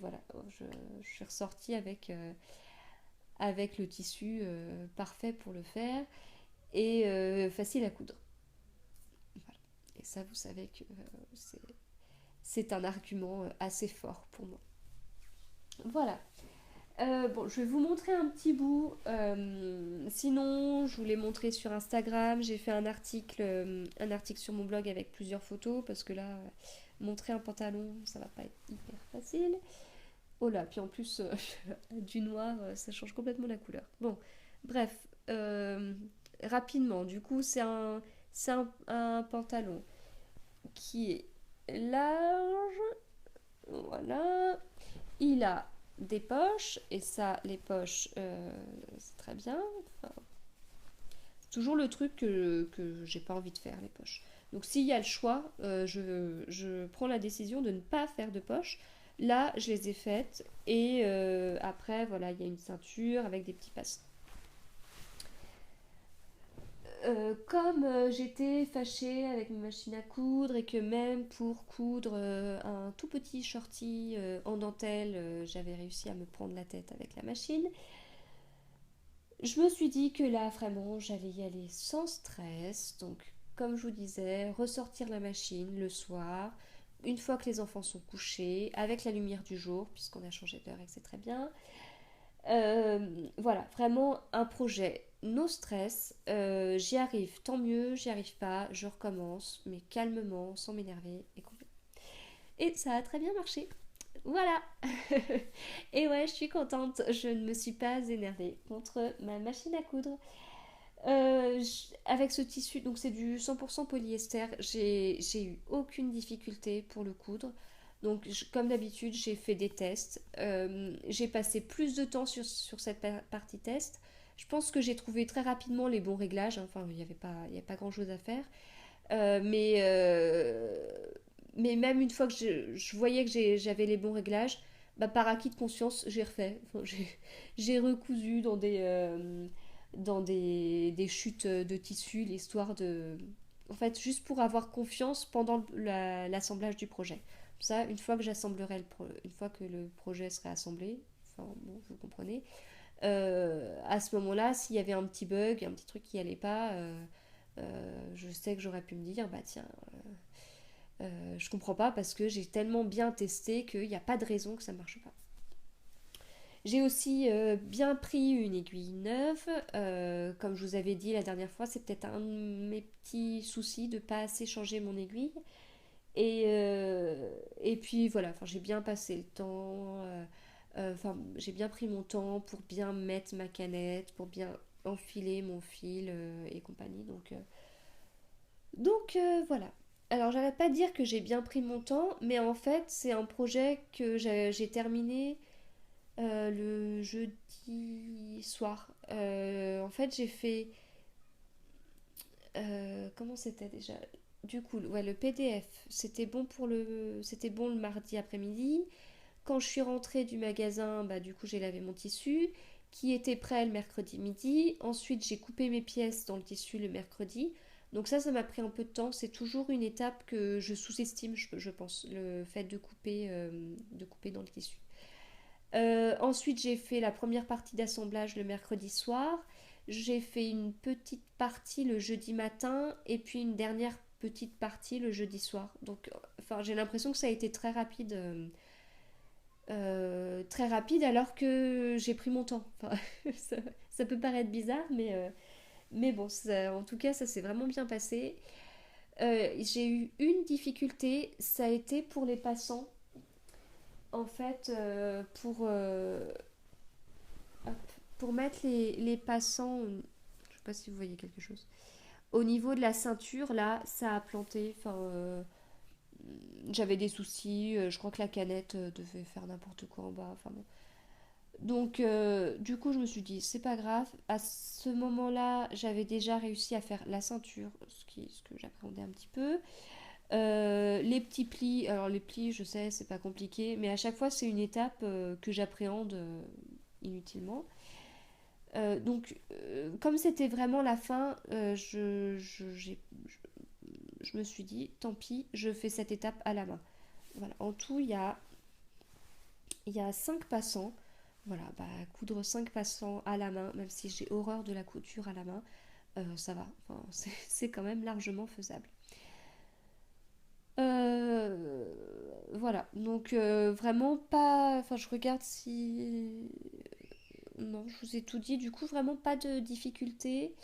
voilà, je suis ressortie avec le tissu parfait pour le faire et facile à coudre. Voilà. Et ça vous savez que c'est un argument assez fort pour moi. Voilà. Bon, je vais vous montrer un petit bout. Sinon, je vous l'ai montré sur Instagram. J'ai fait un article sur mon blog avec plusieurs photos parce que là, montrer un pantalon, ça va pas être hyper facile. Oh là, puis en plus, du noir, ça change complètement la couleur. Bon, bref, rapidement, du coup, un pantalon qui est large. Voilà. Il a des poches, et ça, les poches, c'est très bien. Enfin, c'est toujours le truc que j'ai pas envie de faire, les poches. Donc s'il y a le choix, je prends la décision de ne pas faire de poches. Là, je les ai faites, et après, voilà, il y a une ceinture avec des petits passants. Comme j'étais fâchée avec ma machine à coudre et que même pour coudre un tout petit shorty en dentelle, j'avais réussi à me prendre la tête avec la machine, je me suis dit que là vraiment j'allais y aller sans stress. Donc comme je vous disais, ressortir la machine le soir, une fois que les enfants sont couchés, avec la lumière du jour, puisqu'on a changé d'heure et que c'est très bien. Voilà, vraiment un projet no stress. J'y arrive, tant mieux. J'y arrive pas, je recommence, mais calmement, sans m'énerver. Et ça a très bien marché. Voilà. Et ouais, je suis contente. Je ne me suis pas énervée contre ma machine à coudre. Avec ce tissu, donc c'est du 100% polyester, j'ai eu aucune difficulté pour le coudre. Donc, comme d'habitude, j'ai fait des tests. J'ai passé plus de temps sur cette partie test. Je pense que j'ai trouvé très rapidement les bons réglages. Enfin, il y a pas grand-chose à faire. Euh, mais, euh, mais même une fois que je voyais que j'avais les bons réglages, bah, par acquis de conscience, j'ai refait. Enfin, j'ai recousu dans des chutes de tissu, l'histoire de... En fait, juste pour avoir confiance pendant l'assemblage du projet. Ça, une fois que le projet serait assemblé, enfin bon, vous comprenez, à ce moment-là, s'il y avait un petit bug, un petit truc qui allait pas, je sais que j'aurais pu me dire, bah tiens, je comprends pas parce que j'ai tellement bien testé qu'il n'y a pas de raison que ça marche pas. J'ai aussi bien pris une aiguille neuve. Comme je vous avais dit la dernière fois, c'est peut-être un de mes petits soucis de ne pas assez changer mon aiguille. Et puis voilà, enfin, j'ai bien passé le temps. Enfin, j'ai bien pris mon temps pour bien mettre ma canette, pour bien enfiler mon fil et compagnie. Donc voilà. Alors j'arrête pas de dire que j'ai bien pris mon temps, mais en fait c'est un projet que j'ai terminé le jeudi soir. En fait, j'ai fait. Comment c'était déjà? Du coup, ouais, le PDF, c'était bon le mardi après-midi. Quand je suis rentrée du magasin, bah, du coup, j'ai lavé mon tissu qui était prêt le mercredi midi. Ensuite, j'ai coupé mes pièces dans le tissu le mercredi. Donc ça m'a pris un peu de temps. C'est toujours une étape que je sous-estime, je pense, le fait de couper dans le tissu. Ensuite, j'ai fait la première partie d'assemblage le mercredi soir. J'ai fait une petite partie le jeudi matin et puis une dernière petite partie le jeudi soir. Donc, enfin, j'ai l'impression que ça a été très rapide alors que j'ai pris mon temps. Enfin, ça, ça peut paraître bizarre, mais bon, en tout cas, ça s'est vraiment bien passé. J'ai eu une difficulté, ça a été pour les passants. En fait, hop, pour mettre les passants, je sais pas si vous voyez quelque chose. Au niveau de la ceinture, là, ça a planté. Enfin, j'avais des soucis. Je crois que la canette devait faire n'importe quoi en bas. Enfin bon. Donc, du coup, je me suis dit, c'est pas grave. À ce moment-là, j'avais déjà réussi à faire la ceinture, ce que j'appréhendais un petit peu. Les petits plis, alors les plis, je sais, c'est pas compliqué, mais à chaque fois, c'est une étape que j'appréhende inutilement. Comme c'était vraiment la fin, je me suis dit, tant pis, je fais cette étape à la main. Voilà. En tout, il y a 5 passants. Voilà, bah, coudre 5 passants à la main, même si j'ai horreur de la couture à la main, ça va. Enfin, c'est quand même largement faisable. Euh, voilà, donc vraiment pas. Enfin, je regarde si. Non, je vous ai tout dit. Du coup, vraiment pas de difficulté.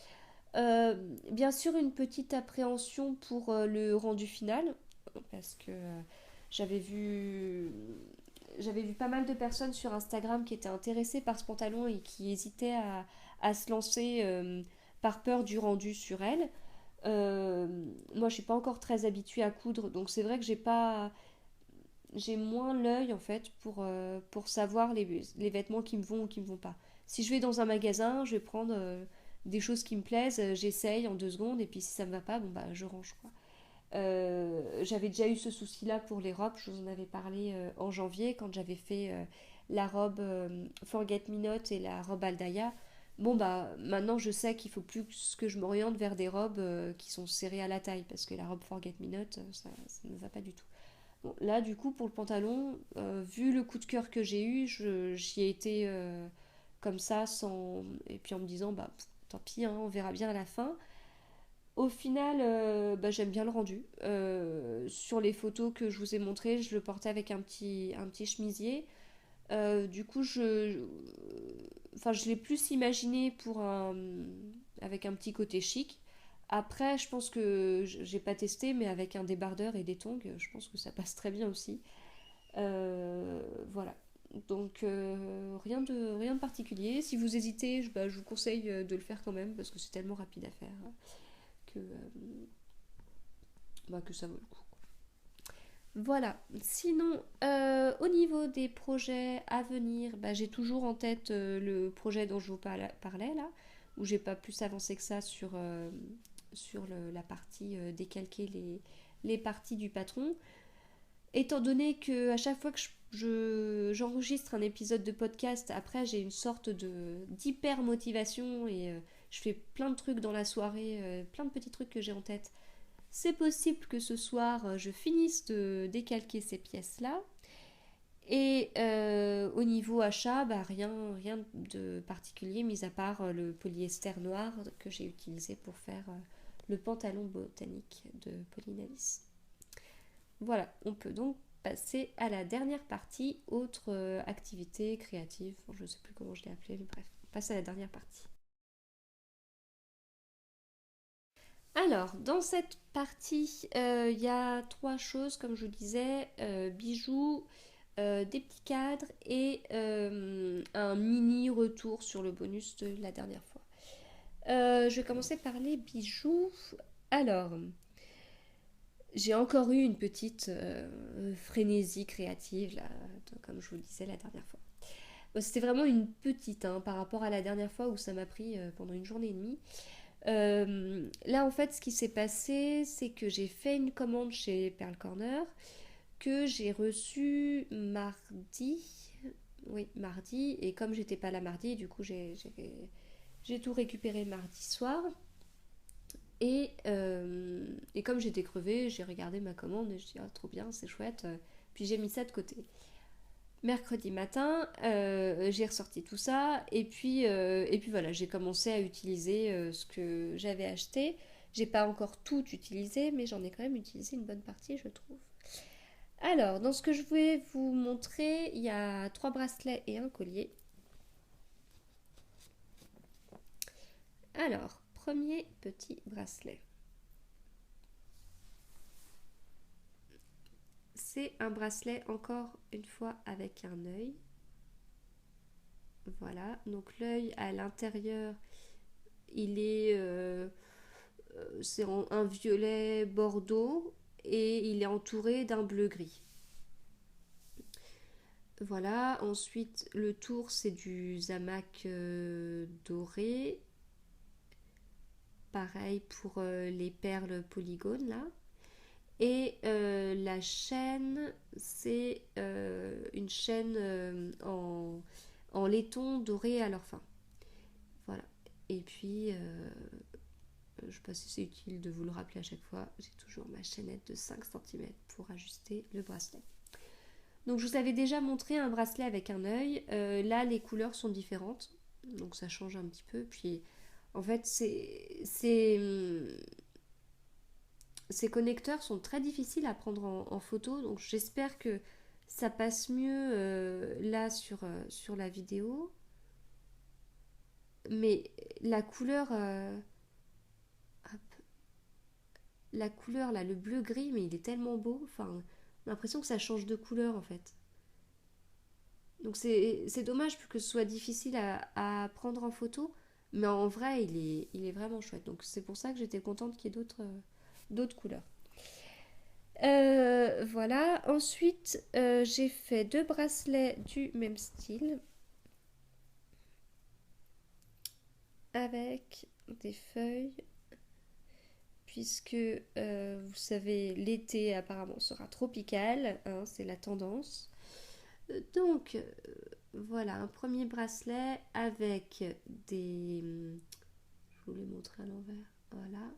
Euh, Bien sûr, une petite appréhension pour le rendu final, parce que j'avais vu, j'avais vu pas mal de personnes sur Instagram qui étaient intéressées par ce pantalon et qui hésitaient à se lancer par peur du rendu sur elle. Euh, Moi, je suis pas encore très habituée à coudre, donc c'est vrai que j'ai moins l'œil en fait pour savoir les vêtements qui me vont ou qui me vont pas. Si je vais dans un magasin, je vais prendre des choses qui me plaisent, j'essaye en 2 secondes et puis si ça me va pas, bon bah je range quoi. J'avais déjà eu ce souci-là pour les robes, je vous en avais parlé en janvier quand j'avais fait la robe Forget Me Not et la robe Aldaya. Bon bah maintenant je sais qu'il faut plus que je m'oriente vers des robes qui sont serrées à la taille parce que la robe Forget Me Not ça ne va pas du tout. Bon, là, du coup, pour le pantalon, vu le coup de cœur que j'ai eu, j'y ai été comme ça, sans... et puis en me disant, bah, tant pis, hein, on verra bien à la fin. Au final, bah, j'aime bien le rendu. Sur les photos que je vous ai montrées, je le portais avec un petit chemisier. Du coup, enfin, je l'ai plus imaginé avec un petit côté chic. Après, je pense que j'ai pas testé, mais avec un débardeur et des tongs, je pense que ça passe très bien aussi. Voilà. Donc rien de particulier. Si vous hésitez, je vous conseille de le faire quand même parce que c'est tellement rapide à faire que, que ça vaut le coup. Voilà. Sinon, au niveau des projets à venir, bah, j'ai toujours en tête le projet dont je vous parlais là, où j'ai pas plus avancé que ça sur la partie décalquer les parties du patron. Étant donné que à chaque fois que j'enregistre un épisode de podcast, après j'ai une sorte d'hyper motivation et je fais plein de trucs dans la soirée, plein de petits trucs que j'ai en tête. C'est possible que ce soir je finisse de décalquer ces pièces-là. Et au niveau achat, bah rien de particulier, mis à part le polyester noir que j'ai utilisé pour faire le pantalon botanique de Pauline Alice. Voilà, on peut donc passer à la dernière partie, autre activité créative, je ne sais plus comment je l'ai appelée, mais bref, on passe à la dernière partie. Alors, dans cette partie, il y a 3 choses, comme je vous disais, bijoux, des petits cadres et un mini retour sur le bonus de la dernière fois. Je vais commencer par les bijoux. Alors, j'ai encore eu une petite frénésie créative, là, comme je vous le disais la dernière fois. Bon, c'était vraiment une petite par rapport à la dernière fois où ça m'a pris pendant une journée et demie. Là, en fait, ce qui s'est passé, c'est que j'ai fait une commande chez Pearl Corner que j'ai reçue mardi. Oui, mardi. Et comme j'étais pas là mardi, du coup, j'ai tout récupéré mardi soir. Et comme j'étais crevée, j'ai regardé ma commande et je dis ah trop bien, c'est chouette. Puis j'ai mis ça de côté. Mercredi matin, j'ai ressorti tout ça et puis voilà, j'ai commencé à utiliser ce que j'avais acheté. J'ai pas encore tout utilisé, mais j'en ai quand même utilisé une bonne partie, je trouve. Alors, dans ce que je vais vous montrer, il y a 3 bracelets et un collier. Alors, premier petit bracelet. C'est un bracelet encore une fois avec un œil. Voilà, donc l'œil à l'intérieur, il est c'est un violet bordeaux et il est entouré d'un bleu gris. Voilà, ensuite le tour c'est du zamac doré. Pareil pour les perles polygones là. Et la chaîne, c'est une chaîne en laiton doré à leur fin. Voilà. Et puis, je ne sais pas si c'est utile de vous le rappeler à chaque fois, j'ai toujours ma chaînette de 5 cm pour ajuster le bracelet. Donc je vous avais déjà montré un bracelet avec un œil. Là, les couleurs sont différentes, donc ça change un petit peu. Puis, en fait, ces connecteurs sont très difficiles à prendre en photo, donc j'espère que ça passe mieux là sur la vidéo. Mais la couleur, hop, la couleur là, le bleu gris, mais il est tellement beau. Enfin, on a l'impression que ça change de couleur en fait. Donc c'est dommage que ce soit difficile à prendre en photo, mais en vrai il est vraiment chouette. Donc c'est pour ça que j'étais contente qu'il y ait d'autres couleurs. Voilà, ensuite j'ai fait 2 bracelets du même style avec des feuilles, puisque vous savez, l'été apparemment sera tropical, hein, c'est la tendance. Donc voilà, un premier bracelet avec des... Je vous l'ai montré à l'envers, voilà.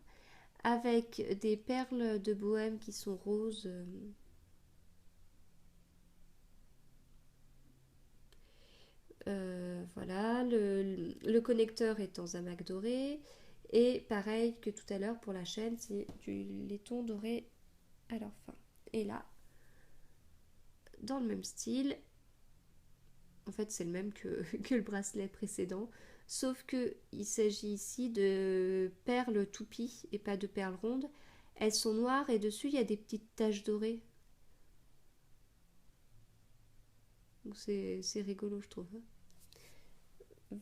Avec des perles de bohème qui sont roses. Voilà, le connecteur est en zamac doré. Et pareil que tout à l'heure pour la chaîne, c'est du laiton doré à leur fin. Et là, dans le même style, en fait c'est le même que le bracelet précédent, sauf que il s'agit ici de perles toupies et pas de perles rondes. Elles sont noires et dessus il y a des petites taches dorées. Donc c'est rigolo je trouve.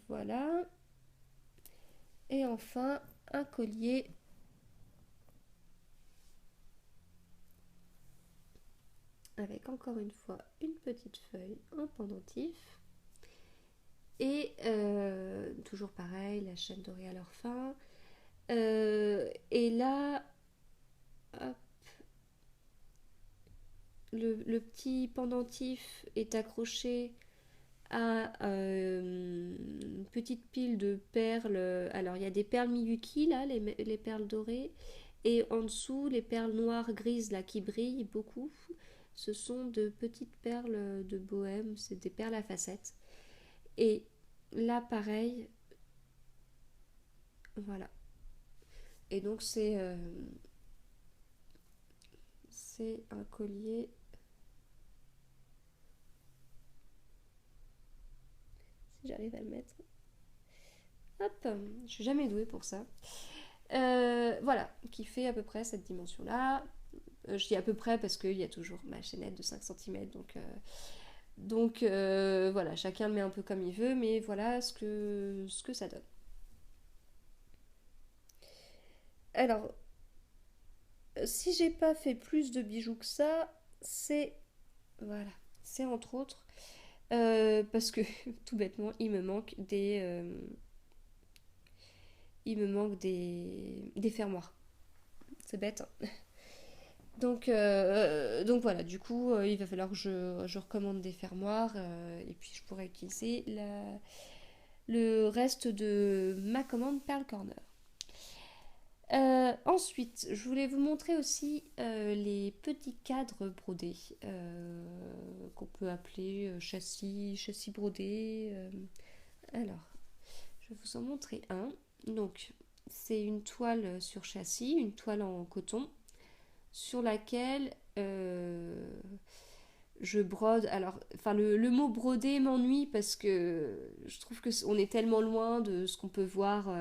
Voilà. Et enfin un collier avec encore une fois une petite feuille en pendentif. Et toujours pareil, la chaîne dorée à leur fin. Et là, hop, le petit pendentif est accroché à une petite pile de perles. Alors, il y a des perles Miyuki, là, les perles dorées. Et en dessous, les perles noires grises, là, qui brillent beaucoup. Ce sont de petites perles de bohème. C'est des perles à facettes. Et là, pareil, voilà. Et donc, c'est un collier. Si j'arrive à le mettre. Hop, je suis jamais douée pour ça. Voilà, qui fait à peu près cette dimension-là. Je dis à peu près parce qu'il y a toujours ma chaînette de 5 cm, donc voilà, chacun le met un peu comme il veut, mais voilà ce que ça donne. Alors, si j'ai pas fait plus de bijoux que ça, c'est voilà, c'est entre autres parce que tout bêtement, il me manque des fermoirs. C'est bête, hein. Donc voilà, du coup, il va falloir que je recommande des fermoirs et puis je pourrais utiliser le reste de ma commande Pearl Corner. Ensuite, je voulais vous montrer aussi les petits cadres brodés qu'on peut appeler châssis brodés. Alors, je vais vous en montrer un. Donc, c'est une toile sur châssis, une toile en coton, sur laquelle je brode. Alors, enfin, le mot broder m'ennuie parce que je trouve que on est tellement loin de ce qu'on peut voir,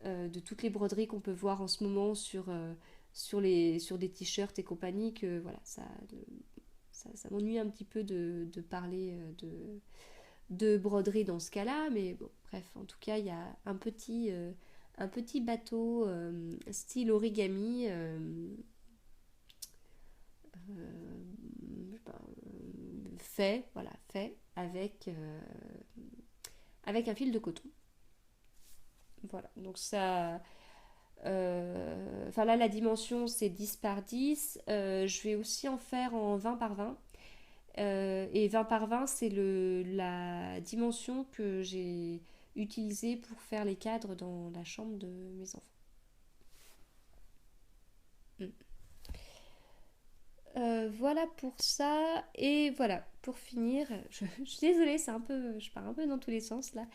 de toutes les broderies qu'on peut voir en ce moment sur des t-shirts et compagnie, que voilà, ça m'ennuie un petit peu de parler de broderie dans ce cas-là, mais bon, bref, en tout cas, il y a un petit bateau style origami fait, voilà, fait avec un fil de coton. Voilà, donc ça. Enfin là, la dimension c'est 10 par 10. Je vais aussi en faire en 20 par 20. Et 20 par 20, c'est la dimension que j'ai utilisée pour faire les cadres dans la chambre de mes enfants. Mm. Voilà pour ça. Et voilà, pour finir, je suis désolée, je pars un peu dans tous les sens là.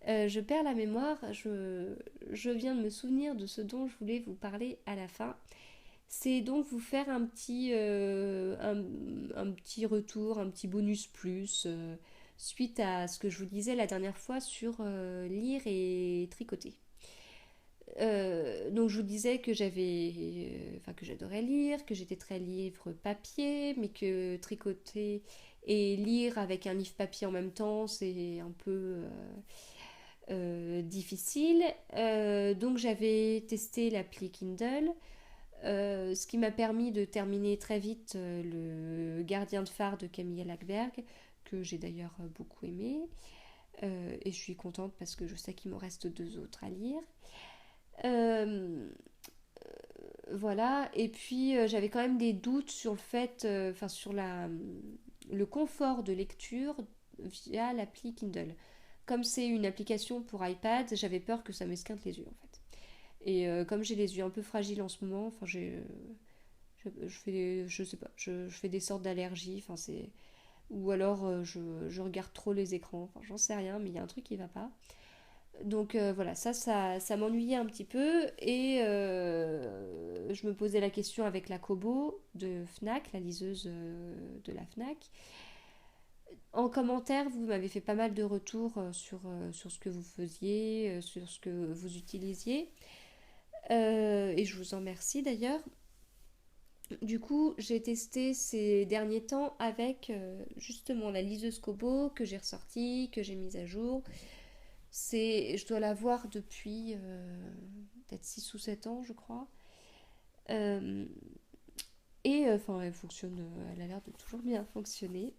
Je perds la mémoire, je viens de me souvenir de ce dont je voulais vous parler à la fin. C'est donc vous faire un petit retour, un petit bonus plus, suite à ce que je vous disais la dernière fois sur lire et tricoter. Donc je vous disais que que j'adorais lire, que j'étais très livre papier, mais que tricoter et lire avec un livre papier en même temps, c'est un peu difficile. Donc j'avais testé l'appli Kindle, ce qui m'a permis de terminer très vite le Gardien de phare de Camilla Lackberg, que j'ai d'ailleurs beaucoup aimé. Et je suis contente parce que je sais qu'il me reste deux autres à lire. Euh, voilà, et puis j'avais quand même des doutes sur le fait, enfin sur le confort de lecture via l'appli Kindle. Comme c'est une application pour iPad, j'avais peur que ça m'esquinte les yeux en fait. Et comme j'ai les yeux un peu fragiles en ce moment, enfin je fais, je sais pas, je fais des sortes d'allergies, enfin c'est, ou alors je regarde trop les écrans, enfin j'en sais rien, mais il y a un truc qui va pas. Donc voilà, ça m'ennuyait un petit peu et je me posais la question avec la Kobo de Fnac, la liseuse de la Fnac. En commentaire, vous m'avez fait pas mal de retours sur ce que vous faisiez, sur ce que vous utilisiez. Et je vous en remercie d'ailleurs. Du coup, j'ai testé ces derniers temps avec justement la liseuse Kobo que j'ai ressortie, que j'ai mise à jour. Je dois l'avoir depuis peut-être 6 ou 7 ans, je crois. Euh, et enfin, elle fonctionne, elle a l'air de toujours bien fonctionner.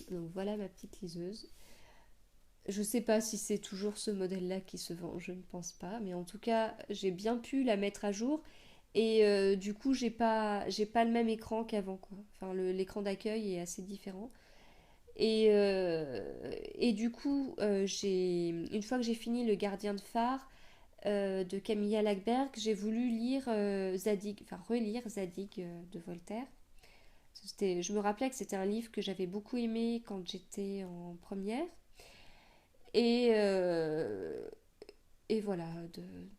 Donc voilà ma petite liseuse. Je sais pas si c'est toujours ce modèle-là qui se vend, je ne pense pas, mais en tout cas, j'ai bien pu la mettre à jour. Et du coup, j'ai pas le même écran qu'avant, quoi. Enfin, l'écran d'accueil est assez différent. Et du coup, une fois que j'ai fini Le Gardien de phare de Camilla Lackberg, j'ai voulu lire Zadig, enfin relire Zadig de Voltaire. Je me rappelais que c'était un livre que j'avais beaucoup aimé quand j'étais en première. Et, euh, et voilà,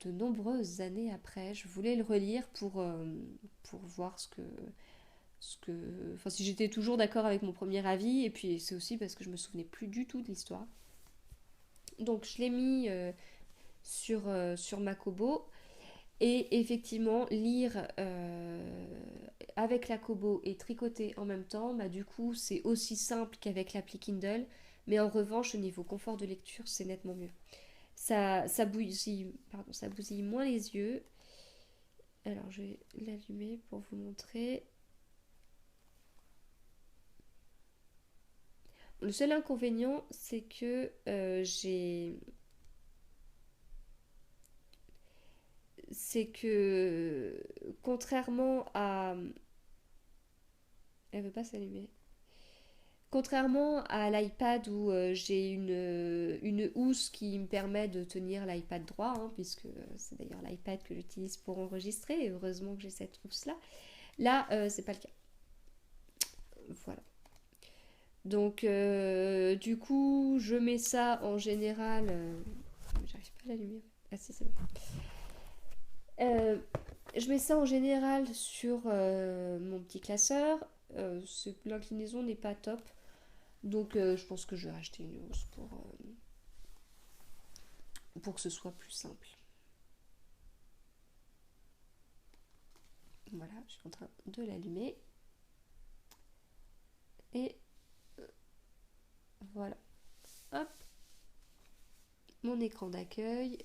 de nombreuses années après, je voulais le relire pour voir enfin, si j'étais toujours d'accord avec mon premier avis. Et puis c'est aussi parce que je me souvenais plus du tout de l'histoire. Donc je l'ai mis sur ma Kobo. Et effectivement, lire avec la Kobo et tricoter en même temps, bah, du coup, c'est aussi simple qu'avec l'appli Kindle. Mais en revanche, au niveau confort de lecture, c'est nettement mieux. Ça bousille moins les yeux. Alors, je vais l'allumer pour vous montrer. Le seul inconvénient, c'est que c'est que contrairement à... Elle veut pas s'allumer. Contrairement à l'iPad où j'ai une housse qui me permet de tenir l'iPad droit, hein, puisque c'est d'ailleurs l'iPad que j'utilise pour enregistrer, et heureusement que j'ai cette housse-là. Là, c'est pas le cas. Voilà. Donc, du coup, je mets ça en général. J'arrive pas à l'allumer. Ah, si, c'est bon. Euh, je mets ça en général sur mon petit classeur. L'inclinaison n'est pas top. Donc, je pense que je vais racheter une housse pour que ce soit plus simple. Voilà, je suis en train de l'allumer. Et voilà. Hop, mon écran d'accueil.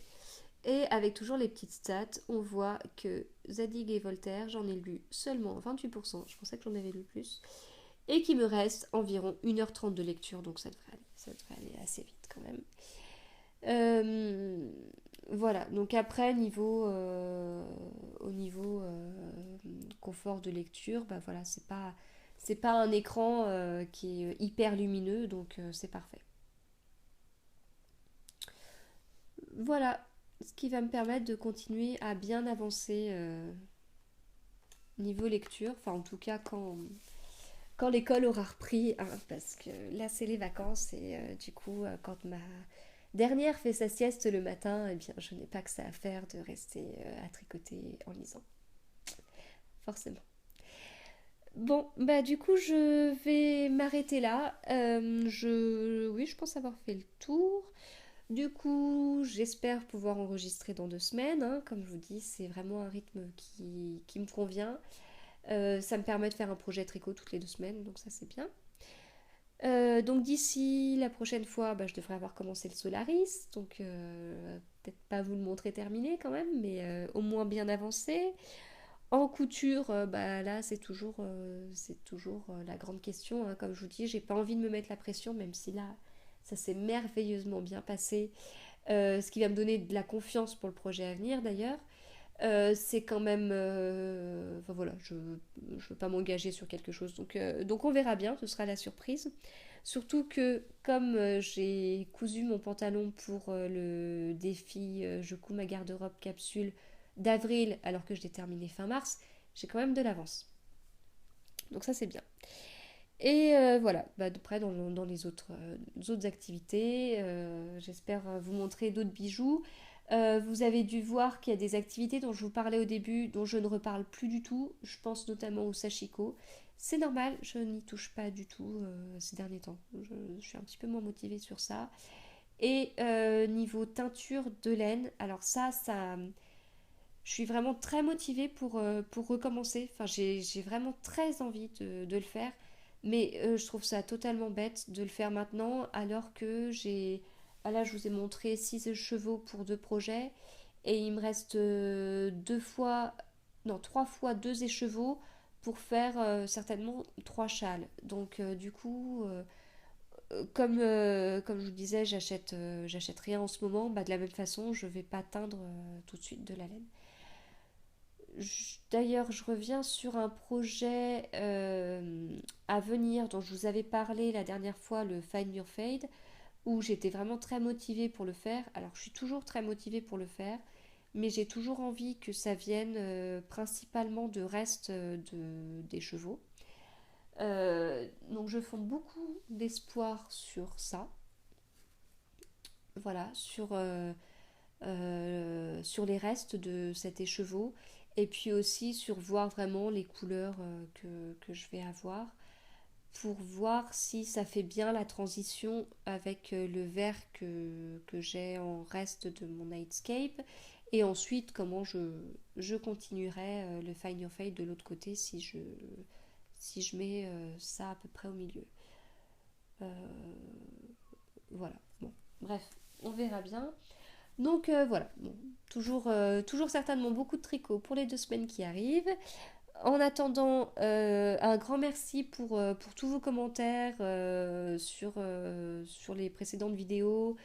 Et avec toujours les petites stats, on voit que Zadig et Voltaire, j'en ai lu seulement 28%, je pensais que j'en avais lu plus, et qu'il me reste environ 1h30 de lecture, donc ça devrait aller assez vite quand même. Euh, voilà, donc après, au niveau confort de lecture, bah voilà, c'est pas un écran qui est hyper lumineux, donc c'est parfait. Voilà, ce qui va me permettre de continuer à bien avancer niveau lecture, enfin en tout cas quand l'école aura repris, hein, parce que là c'est les vacances et du coup quand ma dernière fait sa sieste le matin, eh bien je n'ai pas que ça à faire de rester à tricoter en lisant, forcément. Bon, bah du coup je vais m'arrêter là. Oui, je pense avoir fait le tour. Du coup, j'espère pouvoir enregistrer dans 2 semaines, hein. Comme je vous dis, c'est vraiment un rythme qui me convient. Ça me permet de faire un projet tricot toutes les 2 semaines, donc ça c'est bien. Donc d'ici la prochaine fois, bah, je devrais avoir commencé le Solaris, donc peut-être pas vous le montrer terminé quand même, mais au moins bien avancé. En couture, bah là c'est toujours la grande question, hein. Comme je vous dis, j'ai pas envie de me mettre la pression, même si là ça s'est merveilleusement bien passé. Ce qui va me donner de la confiance pour le projet à venir d'ailleurs. C'est quand même. Enfin voilà, je ne veux pas m'engager sur quelque chose. Donc on verra bien, ce sera la surprise. Surtout que comme j'ai cousu mon pantalon pour le défi Je couds ma garde-robe capsule d'avril alors que je l'ai terminé fin mars, j'ai quand même de l'avance. Donc ça c'est bien. Et voilà, bah, après dans les autres activités, j'espère vous montrer d'autres bijoux. Vous avez dû voir qu'il y a des activités dont je vous parlais au début, dont je ne reparle plus du tout. Je pense notamment au sashiko. C'est normal, je n'y touche pas du tout ces derniers temps. Je suis un petit peu moins motivée sur ça. Et niveau teinture de laine, alors je suis vraiment très motivée pour recommencer. Enfin, j'ai vraiment très envie de le faire. Mais je trouve ça totalement bête de le faire maintenant alors que j'ai... Ah là, je vous ai montré 6 chevaux pour 2 projets. Et il me reste 2 fois... Non, 3 fois 2 écheveaux pour faire certainement 3 châles. Donc du coup, comme je vous disais, j'achète rien en ce moment. Bah, de la même façon, je vais pas teindre tout de suite de la laine. D'ailleurs, je reviens sur un projet à venir dont je vous avais parlé la dernière fois, le Find Your Fade, où j'étais vraiment très motivée pour le faire. Alors, je suis toujours très motivée pour le faire, mais j'ai toujours envie que ça vienne principalement de restes des chevaux. Donc, je fonde beaucoup d'espoir sur ça. Voilà, sur les restes de cet écheveau et puis aussi sur voir vraiment les couleurs que je vais avoir pour voir si ça fait bien la transition avec le vert que j'ai en reste de mon Nightscape et ensuite comment je continuerai le Find Your Fade de l'autre côté si je mets ça à peu près au milieu. Voilà, bon, bref, on verra bien. Donc voilà, bon, toujours certainement beaucoup de tricot pour les 2 semaines qui arrivent. En attendant, un grand merci pour tous vos commentaires sur les précédentes vidéos.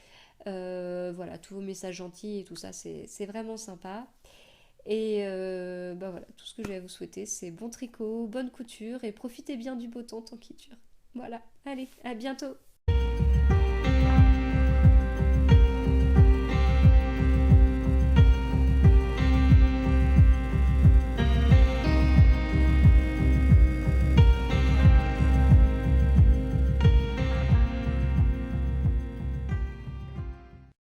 Voilà, tous vos messages gentils et tout ça, c'est vraiment sympa. Et bah voilà, tout ce que j'ai à vous souhaiter, c'est bon tricot, bonne couture et profitez bien du beau temps tant qu'il dure. Voilà, allez, à bientôt.